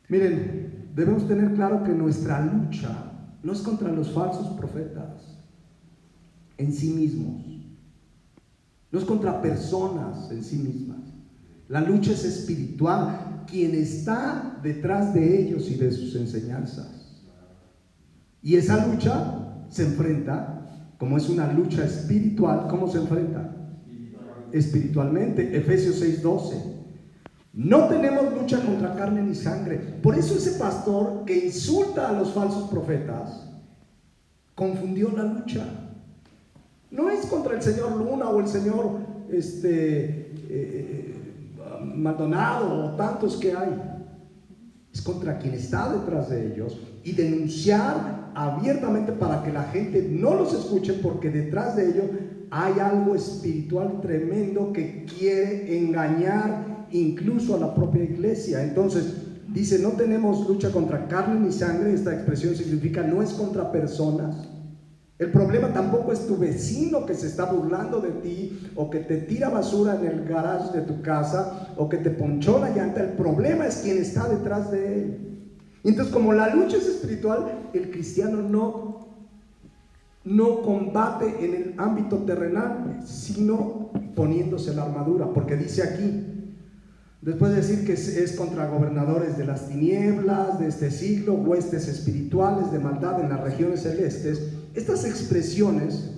Miren, debemos tener claro que nuestra lucha no es contra los falsos profetas en sí mismos, no es contra personas en sí mismas. La lucha es espiritual, quien está detrás de ellos y de sus enseñanzas. Y esa lucha se enfrenta, como es una lucha espiritual, ¿cómo se enfrenta? Espiritualmente. Efesios 6:12. No tenemos lucha contra carne ni sangre. Por eso ese pastor que insulta a los falsos profetas confundió la lucha. No es contra el señor Luna o el señor Maldonado o tantos que hay. Es contra quien está detrás de ellos, y denunciar abiertamente para que la gente no los escuche, porque detrás de ellos hay algo espiritual tremendo que quiere engañar incluso a la propia iglesia. Entonces dice, no tenemos lucha contra carne ni sangre. Esta expresión significa no es contra personas. El problema tampoco es tu vecino que se está burlando de ti, o que te tira basura en el garage de tu casa, o que te ponchó la llanta. El problema es quien está detrás de él. Entonces, como la lucha es espiritual, el cristiano no combate en el ámbito terrenal, sino poniéndose la armadura, porque dice aquí, después de decir que es contra gobernadores de las tinieblas de este siglo, huestes espirituales de maldad en las regiones celestes. Estas expresiones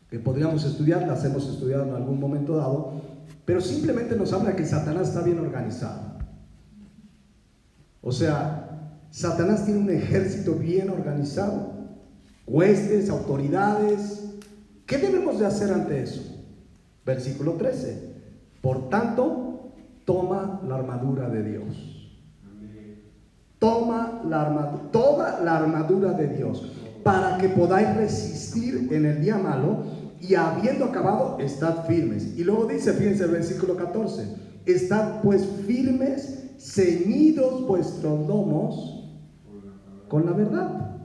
que podríamos estudiar, las hemos estudiado en algún momento dado, pero simplemente nos habla que Satanás está bien organizado. O sea, Satanás tiene un ejército bien organizado, huestes, autoridades. ¿Qué debemos de hacer ante eso? Versículo 13. Por tanto, toma la armadura de Dios. Toma la armadura, toda la armadura de Dios, para que podáis resistir en el día malo, y habiendo acabado, estad firmes. Y luego dice, fíjense el versículo 14, estad pues firmes, ceñidos vuestros lomos con la verdad.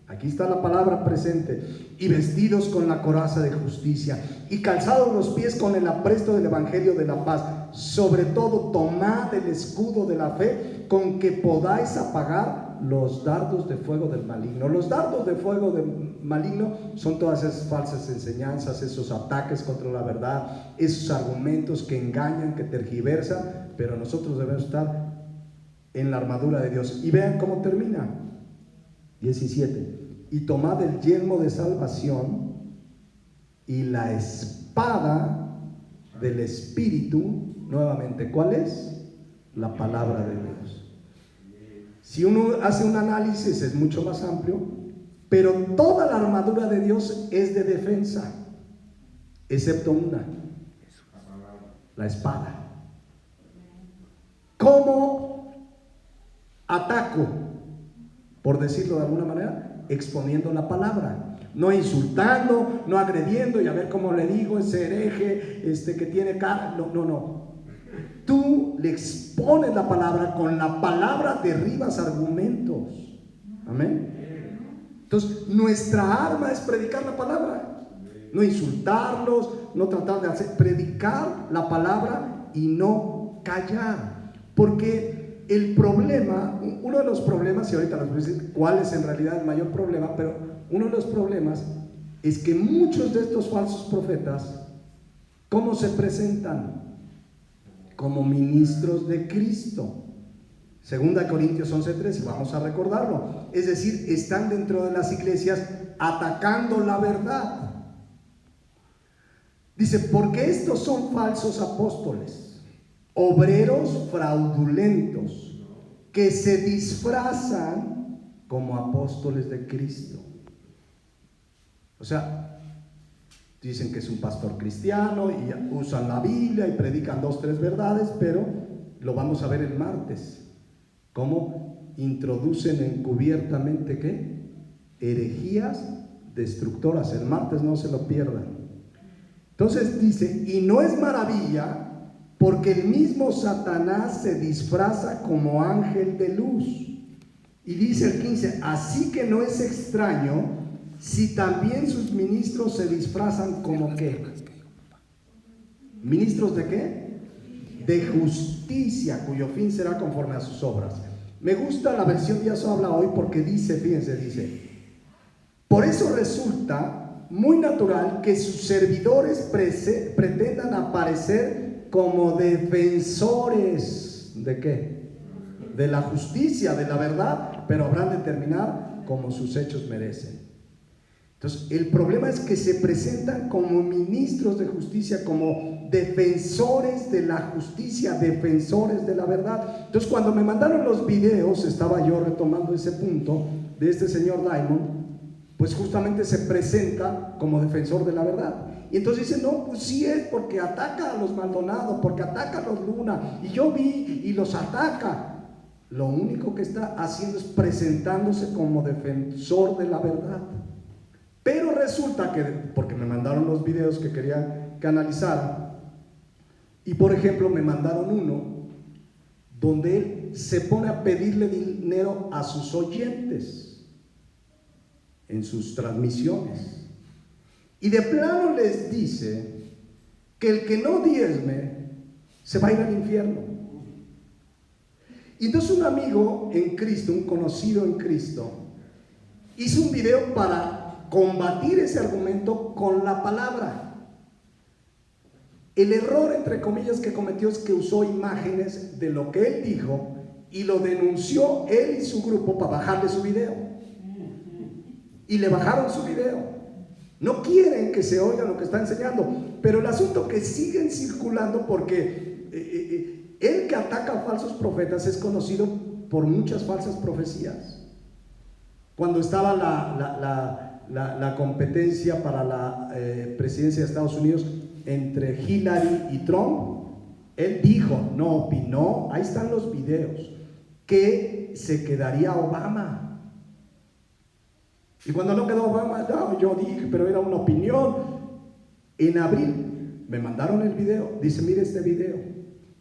Aquí está la palabra presente. Y vestidos con la coraza de justicia, y calzados los pies con el apresto del evangelio de la paz. Sobre todo tomad el escudo de la fe, con que podáis apagar los dardos de fuego del maligno. Los dardos de fuego del maligno son todas esas falsas enseñanzas, esos ataques contra la verdad, esos argumentos que engañan, que tergiversan. Pero nosotros debemos estar en la armadura de Dios. Y vean cómo termina. 17. Y tomad el yelmo de salvación y la espada del Espíritu. Nuevamente, ¿cuál es? La palabra de Dios. Si uno hace un análisis es mucho más amplio, pero toda la armadura de Dios es de defensa, excepto una, la espada. ¿Cómo ataco? Por decirlo de alguna manera, exponiendo la palabra, no insultando, no agrediendo y a ver cómo le digo, ese hereje que tiene cara. No. Tú le expones la palabra, con la palabra derribas argumentos. Amén. Entonces, nuestra arma es predicar la palabra, no insultarlos, no tratar de predicar la palabra y no callar. Porque el problema, uno de los problemas, y ahorita les voy a decir cuál es en realidad el mayor problema, pero uno de los problemas es que muchos de estos falsos profetas, ¿cómo se presentan? Como ministros de Cristo. 2 Corintios 11:13, vamos a recordarlo. Es decir, están dentro de las iglesias atacando la verdad. Dice, porque estos son falsos apóstoles, obreros fraudulentos, que se disfrazan como apóstoles de Cristo. O sea, dicen que es un pastor cristiano y usan la Biblia y predican 2, 3 verdades, pero lo vamos a ver el martes, cómo introducen encubiertamente, ¿qué? Herejías destructoras. El martes no se lo pierdan. Entonces dice, y no es maravilla, porque el mismo Satanás se disfraza como ángel de luz. Y dice el 15, así que no es extraño si también sus ministros se disfrazan como ¿qué? ¿Ministros de qué? De justicia, cuyo fin será conforme a sus obras. Me gusta la versión Díaz habla hoy porque dice, fíjense, dice, por eso resulta muy natural que sus servidores pretendan aparecer como defensores ¿de qué? De la justicia, de la verdad, pero habrán de terminar como sus hechos merecen. Entonces, el problema es que se presentan como ministros de justicia, como defensores de la justicia, defensores de la verdad. Entonces, cuando me mandaron los videos, estaba yo retomando ese punto de este señor Diamond, pues justamente se presenta como defensor de la verdad. Y entonces dice, no, pues sí es porque ataca a los Maldonado, porque ataca a los Luna, y yo vi y los ataca. Lo único que está haciendo es presentándose como defensor de la verdad. Pero resulta que, porque me mandaron los videos que querían que analizara, y por ejemplo me mandaron uno donde él se pone a pedirle dinero a sus oyentes en sus transmisiones, y de plano les dice que el que no diezme se va a ir al infierno. Y entonces un amigo en Cristo, un conocido en Cristo, hizo un video para combatir ese argumento con la palabra. El error, entre comillas, que cometió es que usó imágenes de lo que él dijo y lo denunció él y su grupo para bajarle su video. Y le bajaron su video. No quieren que se oiga lo que está enseñando, pero el asunto que siguen circulando, porque el que ataca a falsos profetas es conocido por muchas falsas profecías. Cuando estaba la competencia para la presidencia de Estados Unidos entre Hillary y Trump, él dijo, no opinó, ahí están los videos, que se quedaría Obama. Y cuando no quedó Obama, no, yo dije, pero era una opinión. En abril me mandaron el video, dice, mire este video.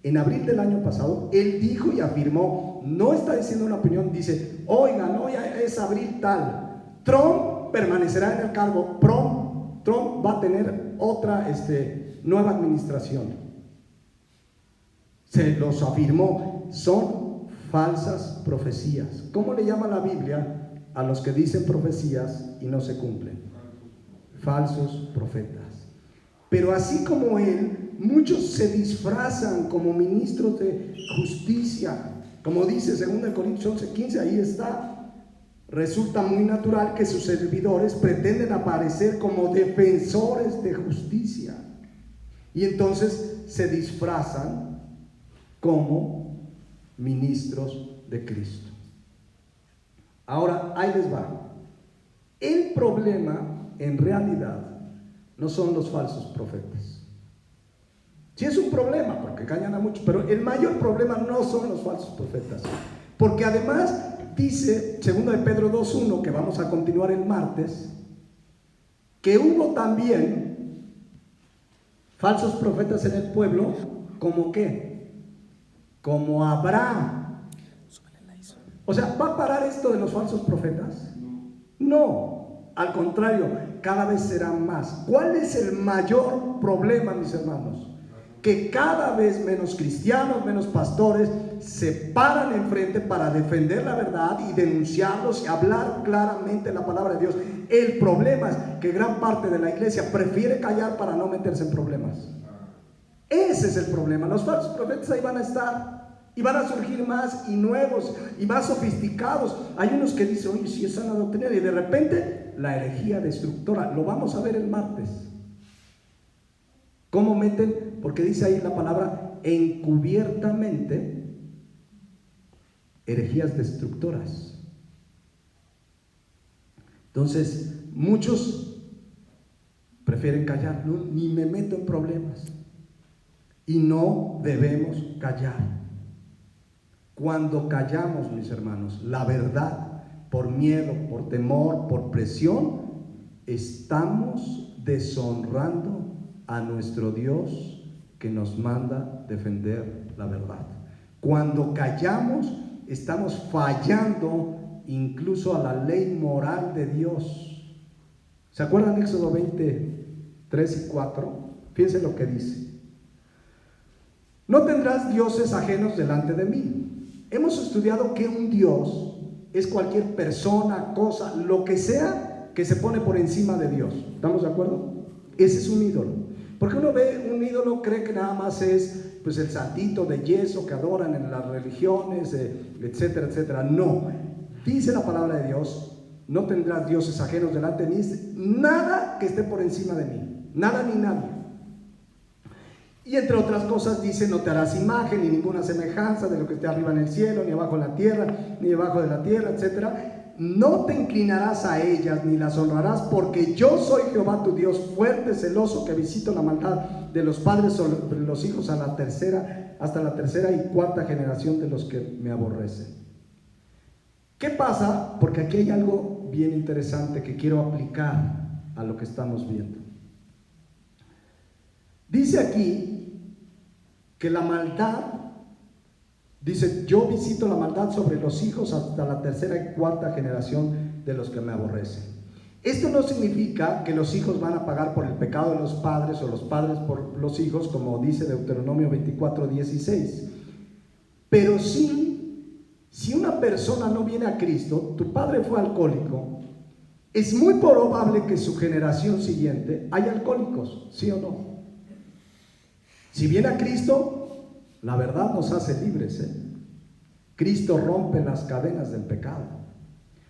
En abril del año pasado, él dijo y afirmó, no está diciendo una opinión, dice, oigan, hoy es abril tal, Trump permanecerá en el cargo, Trump va a tener otra nueva administración. Se los afirmó, son falsas profecías. ¿Cómo le llama la Biblia a los que dicen profecías y no se cumplen? Falsos profetas. Pero así como él, muchos se disfrazan como ministros de justicia, como dice 2 Corintios 11:15, ahí está. Resulta muy natural que sus servidores pretenden aparecer como defensores de justicia, y entonces se disfrazan como ministros de Cristo. Ahora, ahí les va. El problema, en realidad, no son los falsos profetas. Sí es un problema, porque engañan a muchos, pero el mayor problema no son los falsos profetas. Porque además, dice 2 de Pedro 2:1, que vamos a continuar el martes, que hubo también falsos profetas en el pueblo, ¿como qué? Como Abraham. O sea, ¿va a parar esto de los falsos profetas? No, al contrario, cada vez serán más. ¿Cuál es el mayor problema, mis hermanos? Que cada vez menos cristianos, menos pastores se paran enfrente para defender la verdad y denunciarlos y hablar claramente la palabra de Dios. El problema es que gran parte de la iglesia prefiere callar para no meterse en problemas. Ese es el problema. Los falsos profetas ahí van a estar. Y van a surgir más y nuevos y más sofisticados. Hay unos que dicen, oye, si es sana doctrina, y de repente la herejía destructora. Lo vamos a ver el martes. ¿Cómo meten? Porque dice ahí la palabra encubiertamente herejías destructoras. Entonces, muchos prefieren callar, no, ni me meto en problemas. Y no debemos callar. Cuando callamos, mis hermanos, la verdad, por miedo, por temor, por presión, estamos deshonrando a nuestro Dios que nos manda defender la verdad. Cuando callamos, estamos fallando incluso a la ley moral de Dios. ¿Se acuerdan Éxodo 20, 3 y 4? Fíjense lo que dice. No tendrás dioses ajenos delante de mí. Hemos estudiado que un Dios es cualquier persona, cosa, lo que sea que se pone por encima de Dios. ¿Estamos de acuerdo? Ese es un ídolo. Porque uno ve un ídolo, cree que nada más es pues el santito de yeso que adoran en las religiones, etcétera, etcétera. No, dice la palabra de Dios, no tendrás dioses ajenos delante de mí, nada que esté por encima de mí, nada ni nadie. Y entre otras cosas dice, no te harás imagen ni ninguna semejanza de lo que esté arriba en el cielo, ni abajo en la tierra, ni debajo de la tierra, etcétera. No te inclinarás a ellas ni las honrarás, porque yo soy Jehová tu Dios, fuerte, celoso, que visito la maldad de los padres sobre los hijos hasta la tercera y cuarta generación de los que me aborrecen. ¿Qué pasa? Porque aquí hay algo bien interesante que quiero aplicar a lo que estamos viendo. Dice aquí que la maldad, dice, yo visito la maldad sobre los hijos hasta la tercera y cuarta generación de los que me aborrecen. Esto no significa que los hijos van a pagar por el pecado de los padres o los padres por los hijos, como dice Deuteronomio 24:16. Pero sí, si una persona no viene a Cristo, tu padre fue alcohólico, es muy probable que su generación siguiente haya alcohólicos, ¿sí o no? Si viene a Cristo, la verdad nos hace libres, Cristo rompe las cadenas del pecado.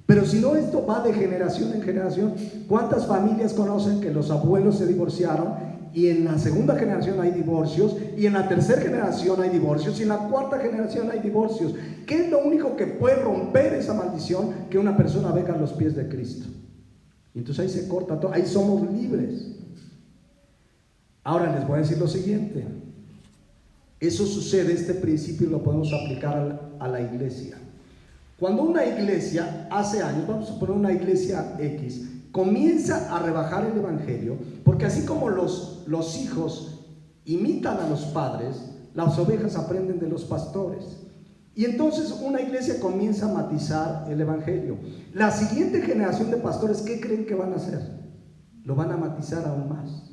Pero si no, esto va de generación en generación. ¿Cuántas familias conocen que los abuelos se divorciaron y en la segunda generación hay divorcios, y en la tercera generación hay divorcios, y en la cuarta generación hay divorcios? ¿Qué es lo único que puede romper esa maldición? Que una persona venga a los pies de Cristo. Y entonces ahí se corta todo, ahí somos libres. Ahora les voy a decir lo siguiente. Eso sucede, este principio lo podemos aplicar a la iglesia. Cuando una iglesia, hace años, vamos a poner una iglesia X, comienza a rebajar el evangelio, porque así como los hijos imitan a los padres, las ovejas aprenden de los pastores. Y entonces una iglesia comienza a matizar el evangelio. La siguiente generación de pastores, ¿qué creen que van a hacer? Lo van a matizar aún más.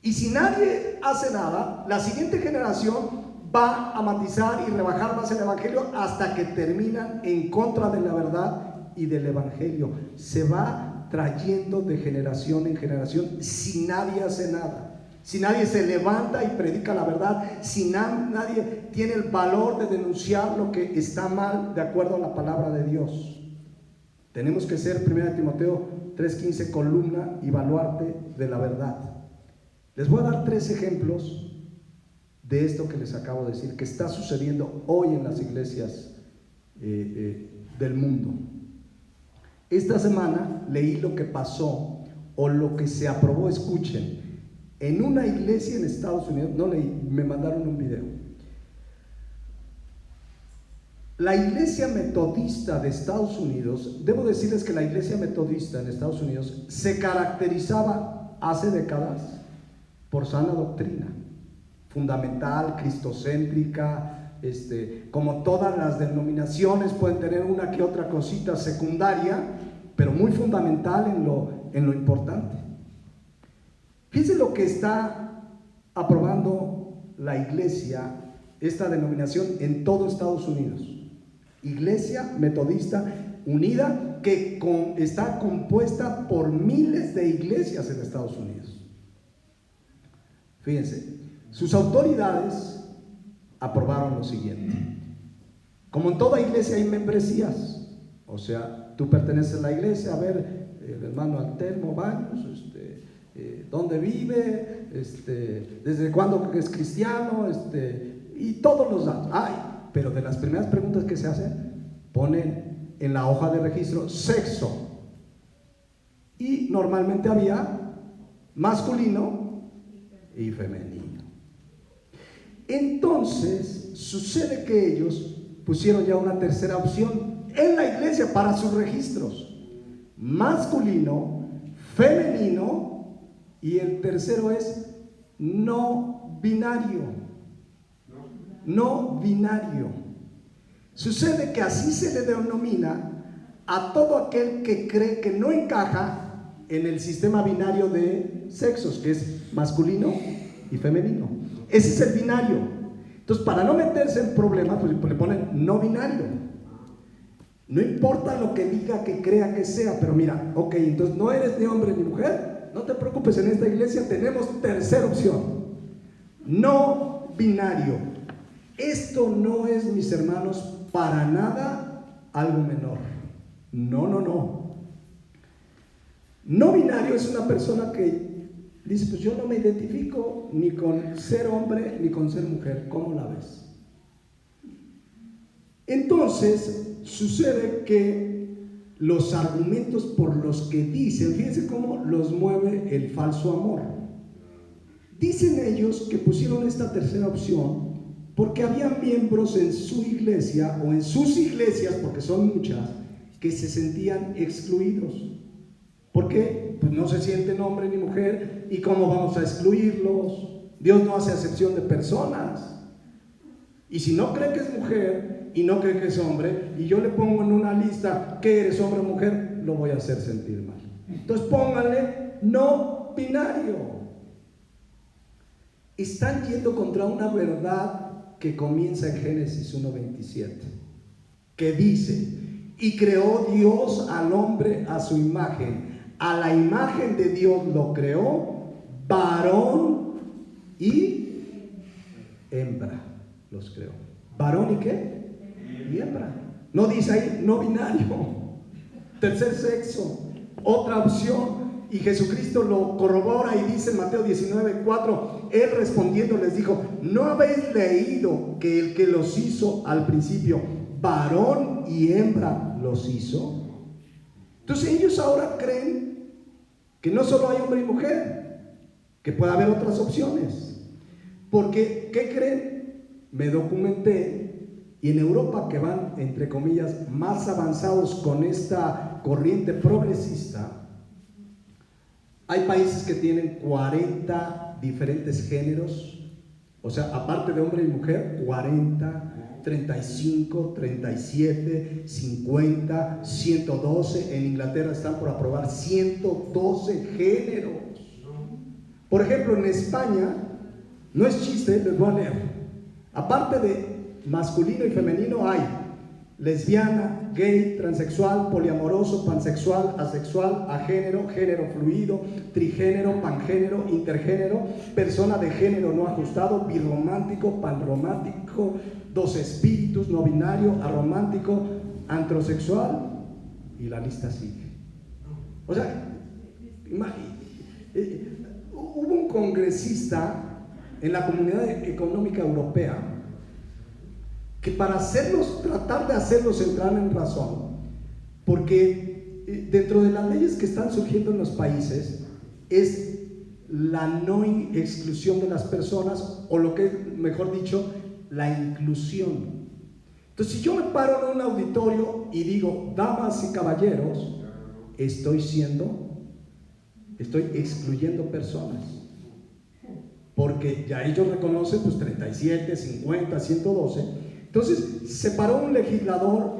Y si nadie hace nada, la siguiente generación va a matizar y rebajar más el evangelio hasta que terminan en contra de la verdad y del evangelio. Se va trayendo de generación en generación si nadie hace nada. Si nadie se levanta y predica la verdad, si nadie tiene el valor de denunciar lo que está mal de acuerdo a la palabra de Dios. Tenemos que ser, 1 Timoteo 3:15, columna y baluarte de la verdad. Les voy a dar 3 ejemplos de esto que les acabo de decir, que está sucediendo hoy en las iglesias del mundo. Esta semana leí lo que pasó o lo que se aprobó, escuchen, en una iglesia en Estados Unidos. No leí, me mandaron un video. La iglesia metodista de Estados Unidos, debo decirles que la iglesia metodista en Estados Unidos se caracterizaba hace décadas por sana doctrina, fundamental, cristocéntrica, como todas las denominaciones pueden tener una que otra cosita secundaria, pero muy fundamental en lo importante. Fíjense lo que está aprobando la iglesia, esta denominación en todo Estados Unidos. Iglesia Metodista Unida, que está compuesta por miles de iglesias en Estados Unidos. Fíjense, sus autoridades aprobaron lo siguiente. Como en toda iglesia hay membresías, o sea, tú perteneces a la iglesia, a ver, el hermano Antelmo Baños, dónde vive, desde cuándo es cristiano, y todos los datos. Pero de las primeras preguntas que se hacen, ponen en la hoja de registro sexo. Y normalmente había masculino y femenino. Entonces, sucede que ellos pusieron ya una tercera opción en la iglesia para sus registros: masculino, femenino, y el tercero es no binario. No binario. Sucede que así se le denomina a todo aquel que cree que no encaja en el sistema binario de sexos, que es masculino y femenino. Ese es el binario. Entonces, para no meterse en problemas, pues le ponen no binario. No importa lo que diga, que crea que sea, pero mira, ok, entonces no eres ni hombre ni mujer, no te preocupes, en esta iglesia tenemos tercera opción: no binario. Esto no es, mis hermanos, para nada algo menor. No, no, no. No binario es una persona que dice, pues yo no me identifico ni con ser hombre ni con ser mujer. ¿Cómo la ves? Entonces, sucede que los argumentos por los que dicen, fíjense cómo los mueve el falso amor. Dicen ellos que pusieron esta tercera opción porque había miembros en su iglesia o en sus iglesias, porque son muchas, que se sentían excluidos. ¿Por qué? Pues no se sienten hombre ni mujer, ¿y cómo vamos a excluirlos? Dios no hace acepción de personas. Y si no cree que es mujer y no cree que es hombre, y yo le pongo en una lista que eres hombre o mujer, lo voy a hacer sentir mal. Entonces pónganle no binario. Están yendo contra una verdad que comienza en Génesis 1:27, que dice: y creó Dios al hombre a su imagen, a la imagen de Dios lo creó, varón y hembra los creó. ¿Varón y qué? Y hembra. No dice ahí no binario, tercer sexo, otra opción. Y Jesucristo lo corrobora y dice en Mateo 19:4, Él respondiendo les dijo: ¿no habéis leído que el que los hizo al principio, varón y hembra los hizo? Entonces ellos ahora creen que no solo hay hombre y mujer, que puede haber otras opciones. Porque, ¿qué creen? Me documenté, y en Europa, que van, entre comillas, más avanzados con esta corriente progresista, hay países que tienen 40 diferentes géneros, o sea, aparte de hombre y mujer, 40, 35, 37, 50, 112. En Inglaterra están por aprobar 112 géneros. Por ejemplo, en España, no es chiste, les voy a leer. Aparte de masculino y femenino, hay lesbiana, gay, transexual, poliamoroso, pansexual, asexual, agénero, género fluido, trigénero, pangénero, intergénero, persona de género no ajustado, birromántico, panromántico, dos espíritus, no binario, aromántico, antrosexual, y la lista sigue. O sea, hubo un congresista en la Comunidad Económica Europea que para tratar de hacerlos entrar en razón, porque dentro de las leyes que están surgiendo en los países es la no exclusión de las personas, o lo que es, mejor dicho, la inclusión. Entonces, si yo me paro en un auditorio y digo, damas y caballeros, estoy excluyendo personas, porque ya ellos reconocen pues 37, 50, 112. Entonces se paró un legislador,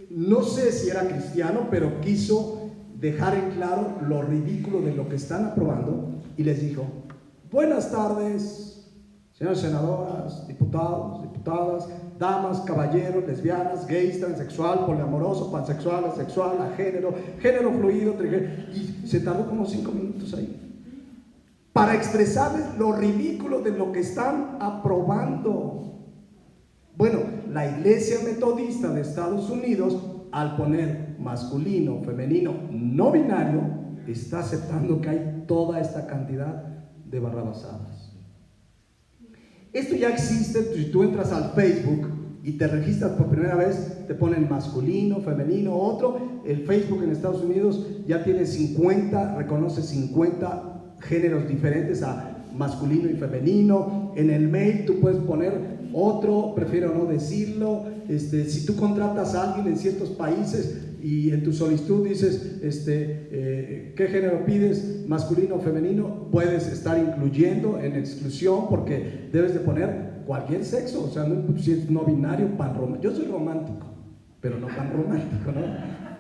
no sé si era cristiano, pero quiso dejar en claro lo ridículo de lo que están aprobando, y les dijo: buenas tardes, señoras senadoras, diputados, diputadas, damas, caballeros, lesbianas, gays, transexual, poliamoroso, pansexual, asexual, agénero, género fluido, y se tardó como 5 minutos ahí para expresarles lo ridículo de lo que están aprobando. Bueno, la Iglesia Metodista de Estados Unidos, al poner masculino, femenino, no binario, está aceptando que hay toda esta cantidad de barrabasadas. Esto ya existe. Si tú entras al Facebook y te registras por primera vez, te ponen masculino, femenino, otro. El Facebook en Estados Unidos ya tiene 50, reconoce 50 géneros diferentes a masculino y femenino. En el mail tú puedes poner otro, prefiero no decirlo. Si tú contratas a alguien en ciertos países y en tu solicitud dices ¿qué género pides? Masculino o femenino, puedes estar incluyendo en exclusión, porque debes de poner cualquier sexo. O sea, no, si es no binario, pan romántico. Yo soy romántico, pero no pan romántico, ¿no?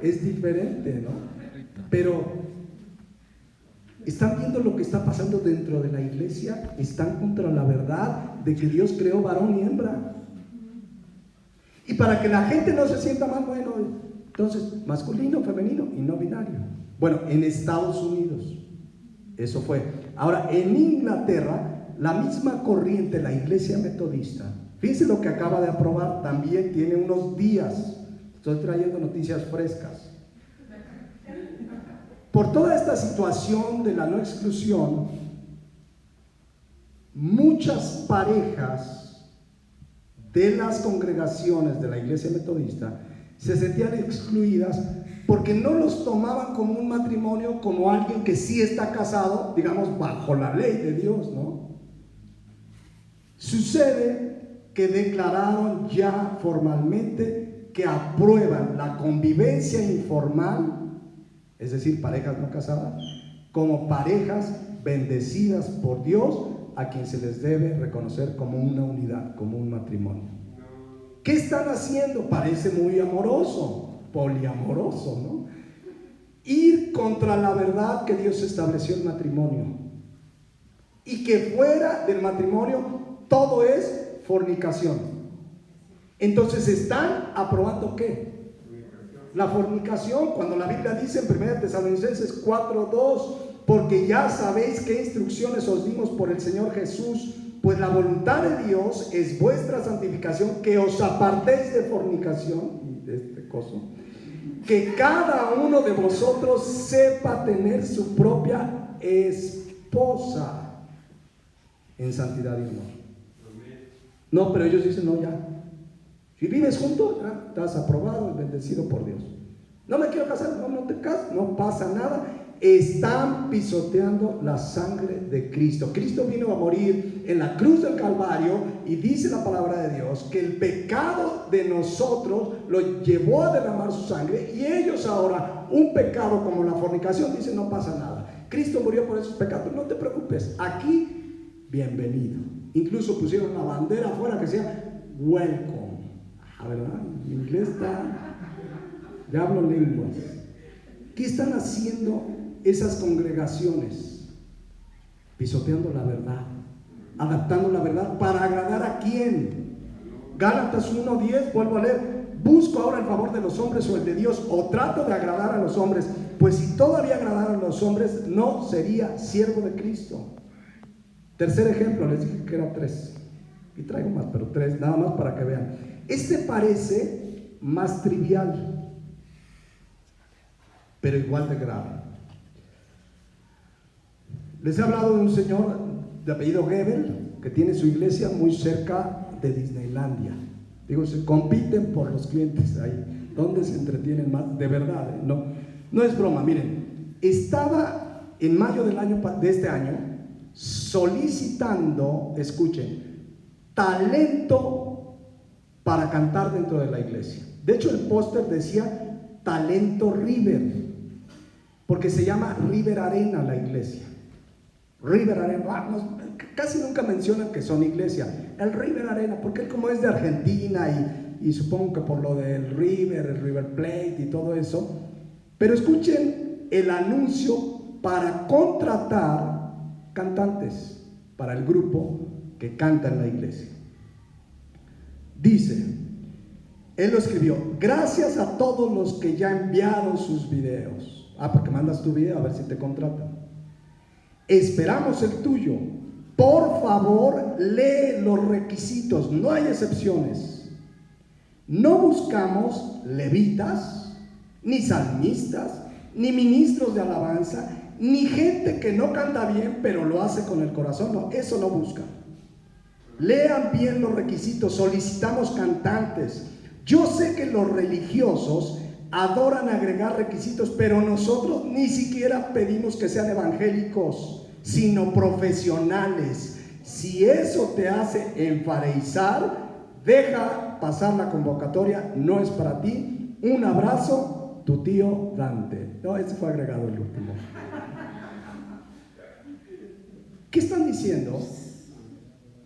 Es diferente, ¿no? Pero ¿están viendo lo que está pasando dentro de la iglesia? Están contra la verdad de que Dios creó varón y hembra. Y para que la gente no se sienta mal, bueno, entonces masculino, femenino y no binario. Bueno, en Estados Unidos eso fue. Ahora, en Inglaterra, la misma corriente, la iglesia metodista, fíjense lo que acaba de aprobar, también tiene unos días. Estoy trayendo noticias frescas. Por toda esta situación de la no exclusión, muchas parejas de las congregaciones de la iglesia metodista se sentían excluidas porque no los tomaban como un matrimonio, como alguien que sí está casado, digamos, bajo la ley de Dios, ¿no? Sucede que declararon ya formalmente que aprueban la convivencia informal, es decir, parejas no casadas, como parejas bendecidas por Dios, a quien se les debe reconocer como una unidad, como un matrimonio. ¿Qué están haciendo? Parece muy amoroso, poliamoroso, ¿no? Ir contra la verdad que Dios estableció el matrimonio, y que fuera del matrimonio todo es fornicación. Entonces están aprobando ¿qué? La fornicación, cuando la Biblia dice en 1 Tesalonicenses 4:2, porque ya sabéis qué instrucciones os dimos por el Señor Jesús, pues la voluntad de Dios es vuestra santificación, que os apartéis de fornicación, y de este coso, que cada uno de vosotros sepa tener su propia esposa en santidad y amor. No, pero ellos dicen, no, ya, si vives juntos, ya estás aprobado y bendecido por Dios. No me quiero casar, no te casas, no pasa nada. Están pisoteando la sangre de Cristo. Cristo vino a morir en la cruz del Calvario, y dice la palabra de Dios que el pecado de nosotros lo llevó a derramar su sangre, y ellos ahora, un pecado como la fornicación, dicen no pasa nada. Cristo murió por esos pecados, no te preocupes, aquí bienvenido. Incluso pusieron una bandera afuera que decía welcome. ¿Verdad? En inglés está, ya hablo lenguas. ¿Qué están haciendo esas congregaciones? Pisoteando la verdad, adaptando la verdad para agradar a quién. Gálatas 1:10, vuelvo a leer: busco ahora el favor de los hombres o el de Dios, o trato de agradar a los hombres, pues si todavía agradara a los hombres no sería siervo de Cristo. Tercer ejemplo, les dije que era 3 y traigo más, pero 3 nada más para que vean. Este parece más trivial, pero igual de grave. Les he hablado de un señor de apellido Gebel que tiene su iglesia muy cerca de Disneylandia. Digo, se compiten por los clientes ahí, donde se entretienen más, de verdad, ¿eh? No es broma. Miren, estaba en mayo de este año solicitando, escuchen, talento para cantar dentro de la iglesia. De hecho, el póster decía Talento River, porque se llama River Arena la iglesia. River Arena, casi nunca mencionan que son iglesia. El River Arena, porque él como es de Argentina y supongo que por lo del River, el River Plate y todo eso. Pero escuchen el anuncio para contratar cantantes para el grupo que canta en la iglesia. Dice, él lo escribió: gracias a todos los que ya enviaron sus videos. Porque mandas tu video a ver si te contratan. Esperamos el tuyo. Por favor, lee los requisitos, no hay excepciones. No buscamos levitas, ni salmistas, ni ministros de alabanza, ni gente que no canta bien, pero lo hace con el corazón. No, eso no buscan. Lean bien los requisitos. Solicitamos cantantes. Yo sé que los religiosos adoran agregar requisitos, pero nosotros ni siquiera pedimos que sean evangélicos, sino profesionales. Si eso te hace enfareizar, deja pasar la convocatoria, no es para ti. Un abrazo, tu tío Dante. No, ese fue agregado el último. ¿Qué están diciendo?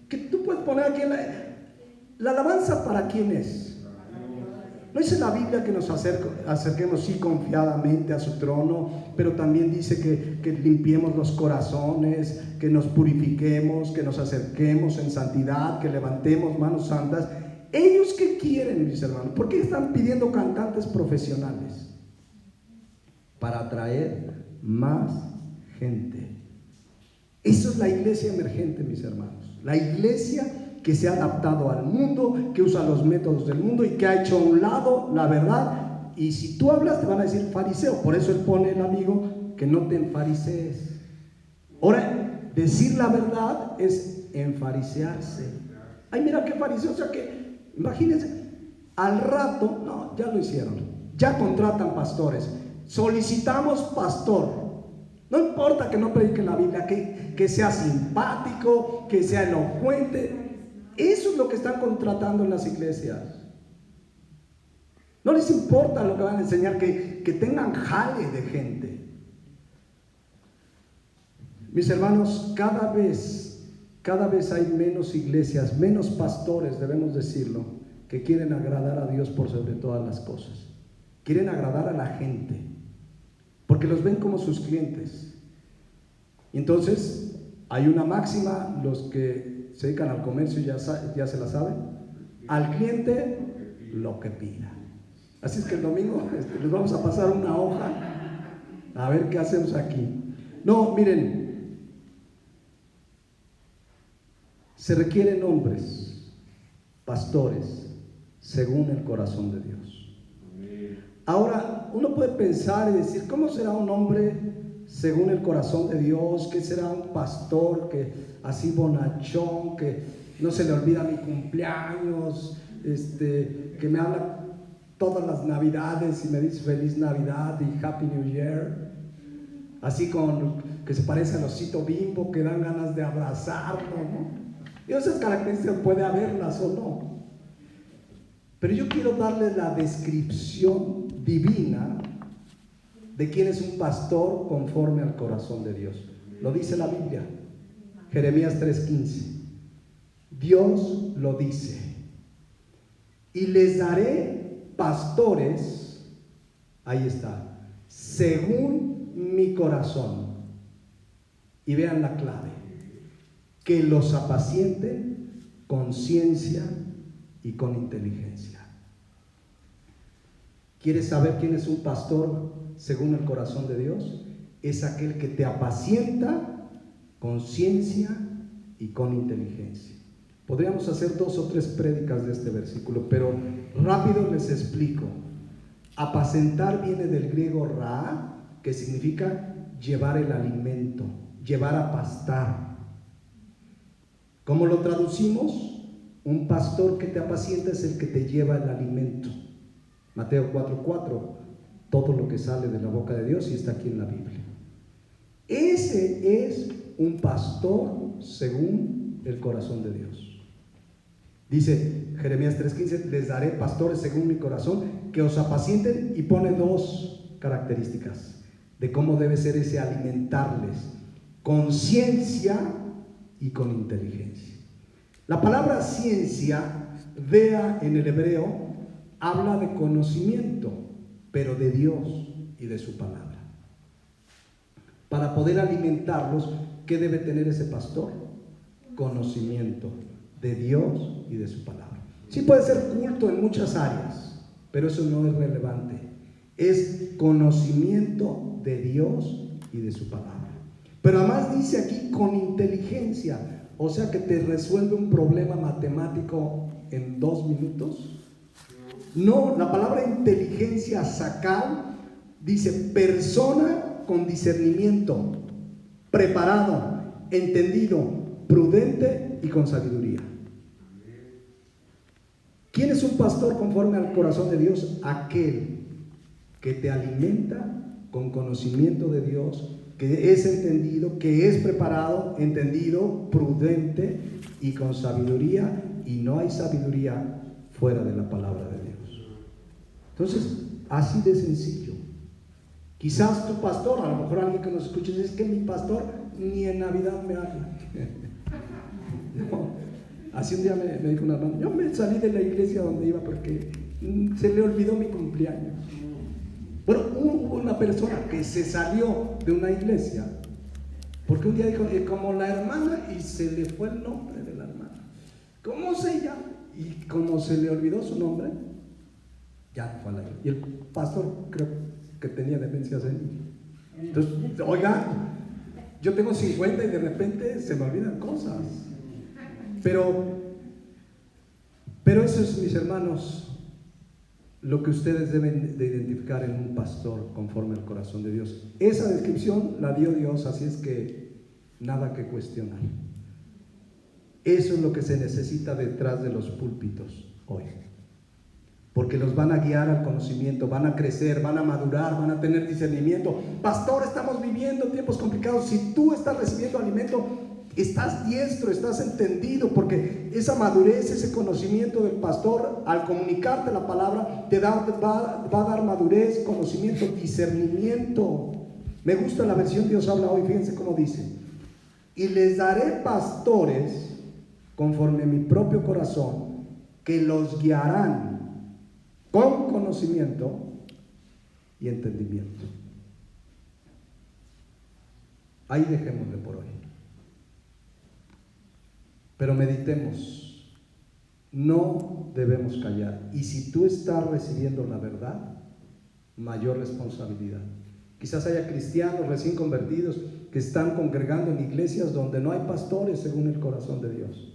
Que tú puedes poner aquí la alabanza, ¿para quién es? No dice la Biblia que nos acerquemos sí confiadamente a su trono, pero también dice que limpiemos los corazones, que nos purifiquemos, que nos acerquemos en santidad, que levantemos manos santas. ¿Ellos qué quieren, mis hermanos? ¿Por qué están pidiendo cantantes profesionales? Para atraer más gente. Eso es la iglesia emergente, mis hermanos. La iglesia que se ha adaptado al mundo, que usa los métodos del mundo y que ha hecho a un lado la verdad. Y si tú hablas, te van a decir fariseo. Por eso él pone el amigo que no te enfarisees. Ahora, decir la verdad es enfarisearse. Ay, mira qué fariseo. O sea que, imagínense, al rato, no, ya lo hicieron. Ya contratan pastores. Solicitamos pastor. No importa que no predique la Biblia, que sea simpático, que sea elocuente. Eso es lo que están contratando en las iglesias. No les importa lo que van a enseñar, que tengan jale de gente. Mis hermanos, cada vez hay menos iglesias, menos pastores, debemos decirlo, que quieren agradar a Dios por sobre todas las cosas. Quieren agradar a la gente, porque los ven como sus clientes. Y entonces hay una máxima, los que se dedican al comercio ya se la saben: al cliente lo que pida. Así es que el domingo les vamos a pasar una hoja a ver qué hacemos aquí. No, miren, se requieren hombres, pastores, según el corazón de Dios. Ahora, uno puede pensar y decir, ¿cómo será un hombre según el corazón de Dios? ¿Qué será un pastor que así bonachón, que no se le olvida mi cumpleaños, que me habla todas las navidades y me dice feliz Navidad y Happy New Year, así que se parece al osito Bimbo, que dan ganas de abrazarlo, ¿no? Y esas características puede haberlas o no, pero yo quiero darle la descripción divina de quién es un pastor conforme al corazón de Dios. Lo dice la Biblia, Jeremías 3:15. Dios lo dice: y les daré pastores, ahí está, según mi corazón. Y vean la clave: que los apacienten con ciencia y con inteligencia. ¿Quieres saber quién es un pastor según el corazón de Dios? Es aquel que te apacienta con ciencia y con inteligencia. Podríamos hacer 2 o 3 prédicas de este versículo, pero rápido les explico. Apacentar viene del griego ra, que significa llevar el alimento, llevar a pastar. ¿Cómo lo traducimos? Un pastor que te apacienta es el que te lleva el alimento. Mateo 4:4, todo lo que sale de la boca de Dios, y está aquí en la Biblia. Ese es un pastor según el corazón de Dios. Dice Jeremías 3:15, les daré pastores según mi corazón, que os apacienten, y pone 2 características de cómo debe ser ese alimentarles: con ciencia y con inteligencia. La palabra ciencia, vea en el hebreo, habla de conocimiento, pero de Dios y de su palabra. Para poder alimentarlos, ¿qué debe tener ese pastor? Conocimiento de Dios y de su palabra. Sí puede ser culto en muchas áreas, pero eso no es relevante. Es conocimiento de Dios y de su palabra. Pero además dice aquí con inteligencia, o sea que te resuelve un problema matemático en 2 minutos. No, la palabra inteligencia, sacar, dice persona con discernimiento, preparado, entendido, prudente y con sabiduría. ¿Quién es un pastor conforme al corazón de Dios? Aquel que te alimenta con conocimiento de Dios, que es entendido, que es preparado, entendido, prudente y con sabiduría, y no hay sabiduría fuera de la palabra de Dios. Entonces, así de sencillo. Quizás tu pastor, a lo mejor alguien que nos escuche dice, es que mi pastor ni en Navidad me habla. No, así un día me dijo una hermana, yo me salí de la iglesia donde iba porque se le olvidó mi cumpleaños. Bueno, hubo una persona que se salió de una iglesia porque un día dijo, como la hermana, y se le fue el nombre de la hermana. ¿Cómo se llama? Y como se le olvidó su nombre, ya fue a la iglesia. Y el pastor creo que tenía demencia senil. Entonces, oiga, yo tengo 50 y de repente se me olvidan cosas. Pero eso es, mis hermanos, lo que ustedes deben de identificar en un pastor conforme al corazón de Dios. Esa descripción la dio Dios, así es que nada que cuestionar. Eso es lo que se necesita detrás de los púlpitos hoy, porque los van a guiar al conocimiento, van a crecer, van a madurar, van a tener discernimiento. Pastor, estamos viviendo tiempos complicados. Si tú estás recibiendo alimento, estás diestro, estás entendido, porque esa madurez, ese conocimiento del pastor, al comunicarte la palabra, va a dar madurez, conocimiento, discernimiento. Me gusta la versión Dios habla hoy, fíjense cómo dice: y les daré pastores conforme a mi propio corazón, que los guiarán con conocimiento y entendimiento. Ahí dejémosle por hoy. Pero meditemos, no debemos callar. Y si tú estás recibiendo la verdad, mayor responsabilidad. Quizás haya cristianos recién convertidos que están congregando en iglesias donde no hay pastores según el corazón de Dios.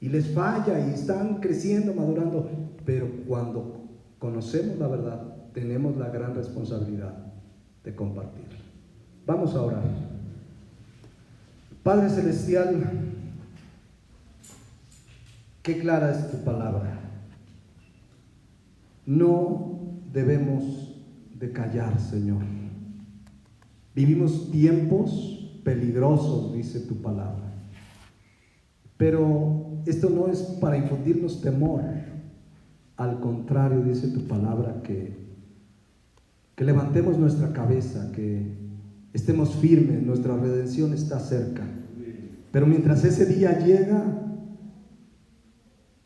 Y les falla y están creciendo, madurando. Pero cuando conocemos la verdad, tenemos la gran responsabilidad de compartirla. Vamos a orar. Padre Celestial, qué clara es tu palabra. No debemos de callar, Señor. Vivimos tiempos peligrosos, dice tu palabra. Pero esto no es para infundirnos temor. Al contrario, dice tu palabra que levantemos nuestra cabeza, que estemos firmes, nuestra redención está cerca. Pero mientras ese día llega,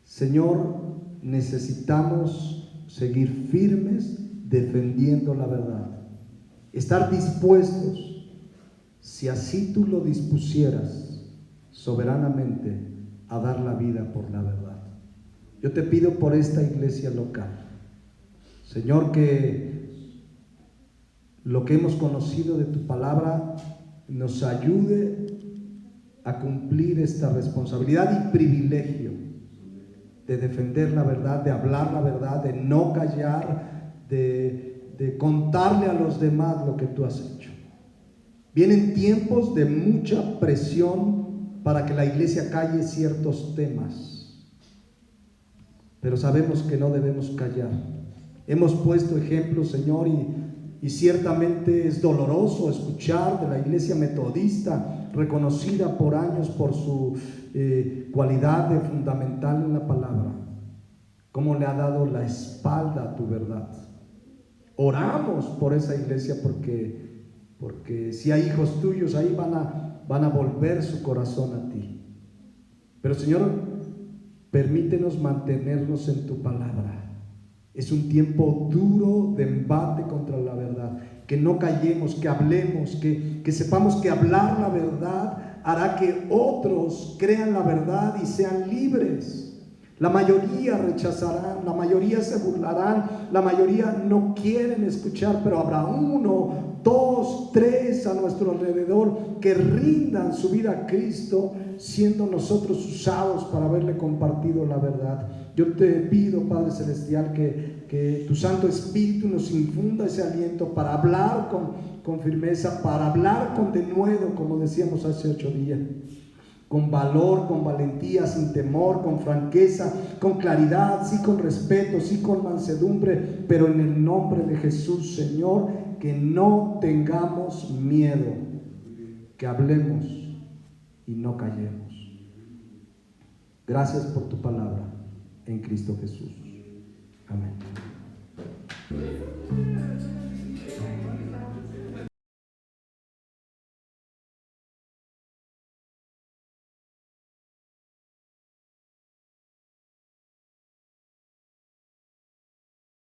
Señor, necesitamos seguir firmes defendiendo la verdad, estar dispuestos, si así tú lo dispusieras, soberanamente a dar la vida por la verdad. Yo te pido por esta iglesia local, Señor, que lo que hemos conocido de tu palabra nos ayude a cumplir esta responsabilidad y privilegio de defender la verdad, de hablar la verdad, de no callar, de contarle a los demás lo que tú has hecho. Vienen tiempos de mucha presión para que la iglesia calle ciertos temas, pero sabemos que no debemos callar. Hemos puesto ejemplos, Señor, y ciertamente es doloroso escuchar de la iglesia metodista, reconocida por años por su cualidad de fundamental en la palabra, cómo le ha dado la espalda a tu verdad. Oramos por esa iglesia porque si hay hijos tuyos ahí van a volver su corazón a ti. Pero Señor, permítenos mantenernos en tu palabra. Es un tiempo duro de embate contra la verdad. Que no callemos, que hablemos, que sepamos que hablar la verdad hará que otros crean la verdad y sean libres. La mayoría rechazarán, la mayoría se burlarán, la mayoría no quieren escuchar, pero habrá 1, 2, 3 a nuestro alrededor que rindan su vida a Cristo, siendo nosotros usados para haberle compartido la verdad. Yo te pido, Padre Celestial, que que tu Santo Espíritu nos infunda ese aliento para hablar con firmeza, para hablar con denuedo, como decíamos hace 8 días, con valor, con valentía, sin temor, con franqueza, con claridad, sí con respeto, sí con mansedumbre, pero en el nombre de Jesús, Señor, que no tengamos miedo, que hablemos y no callemos. Gracias por tu palabra en Cristo Jesús. Amén.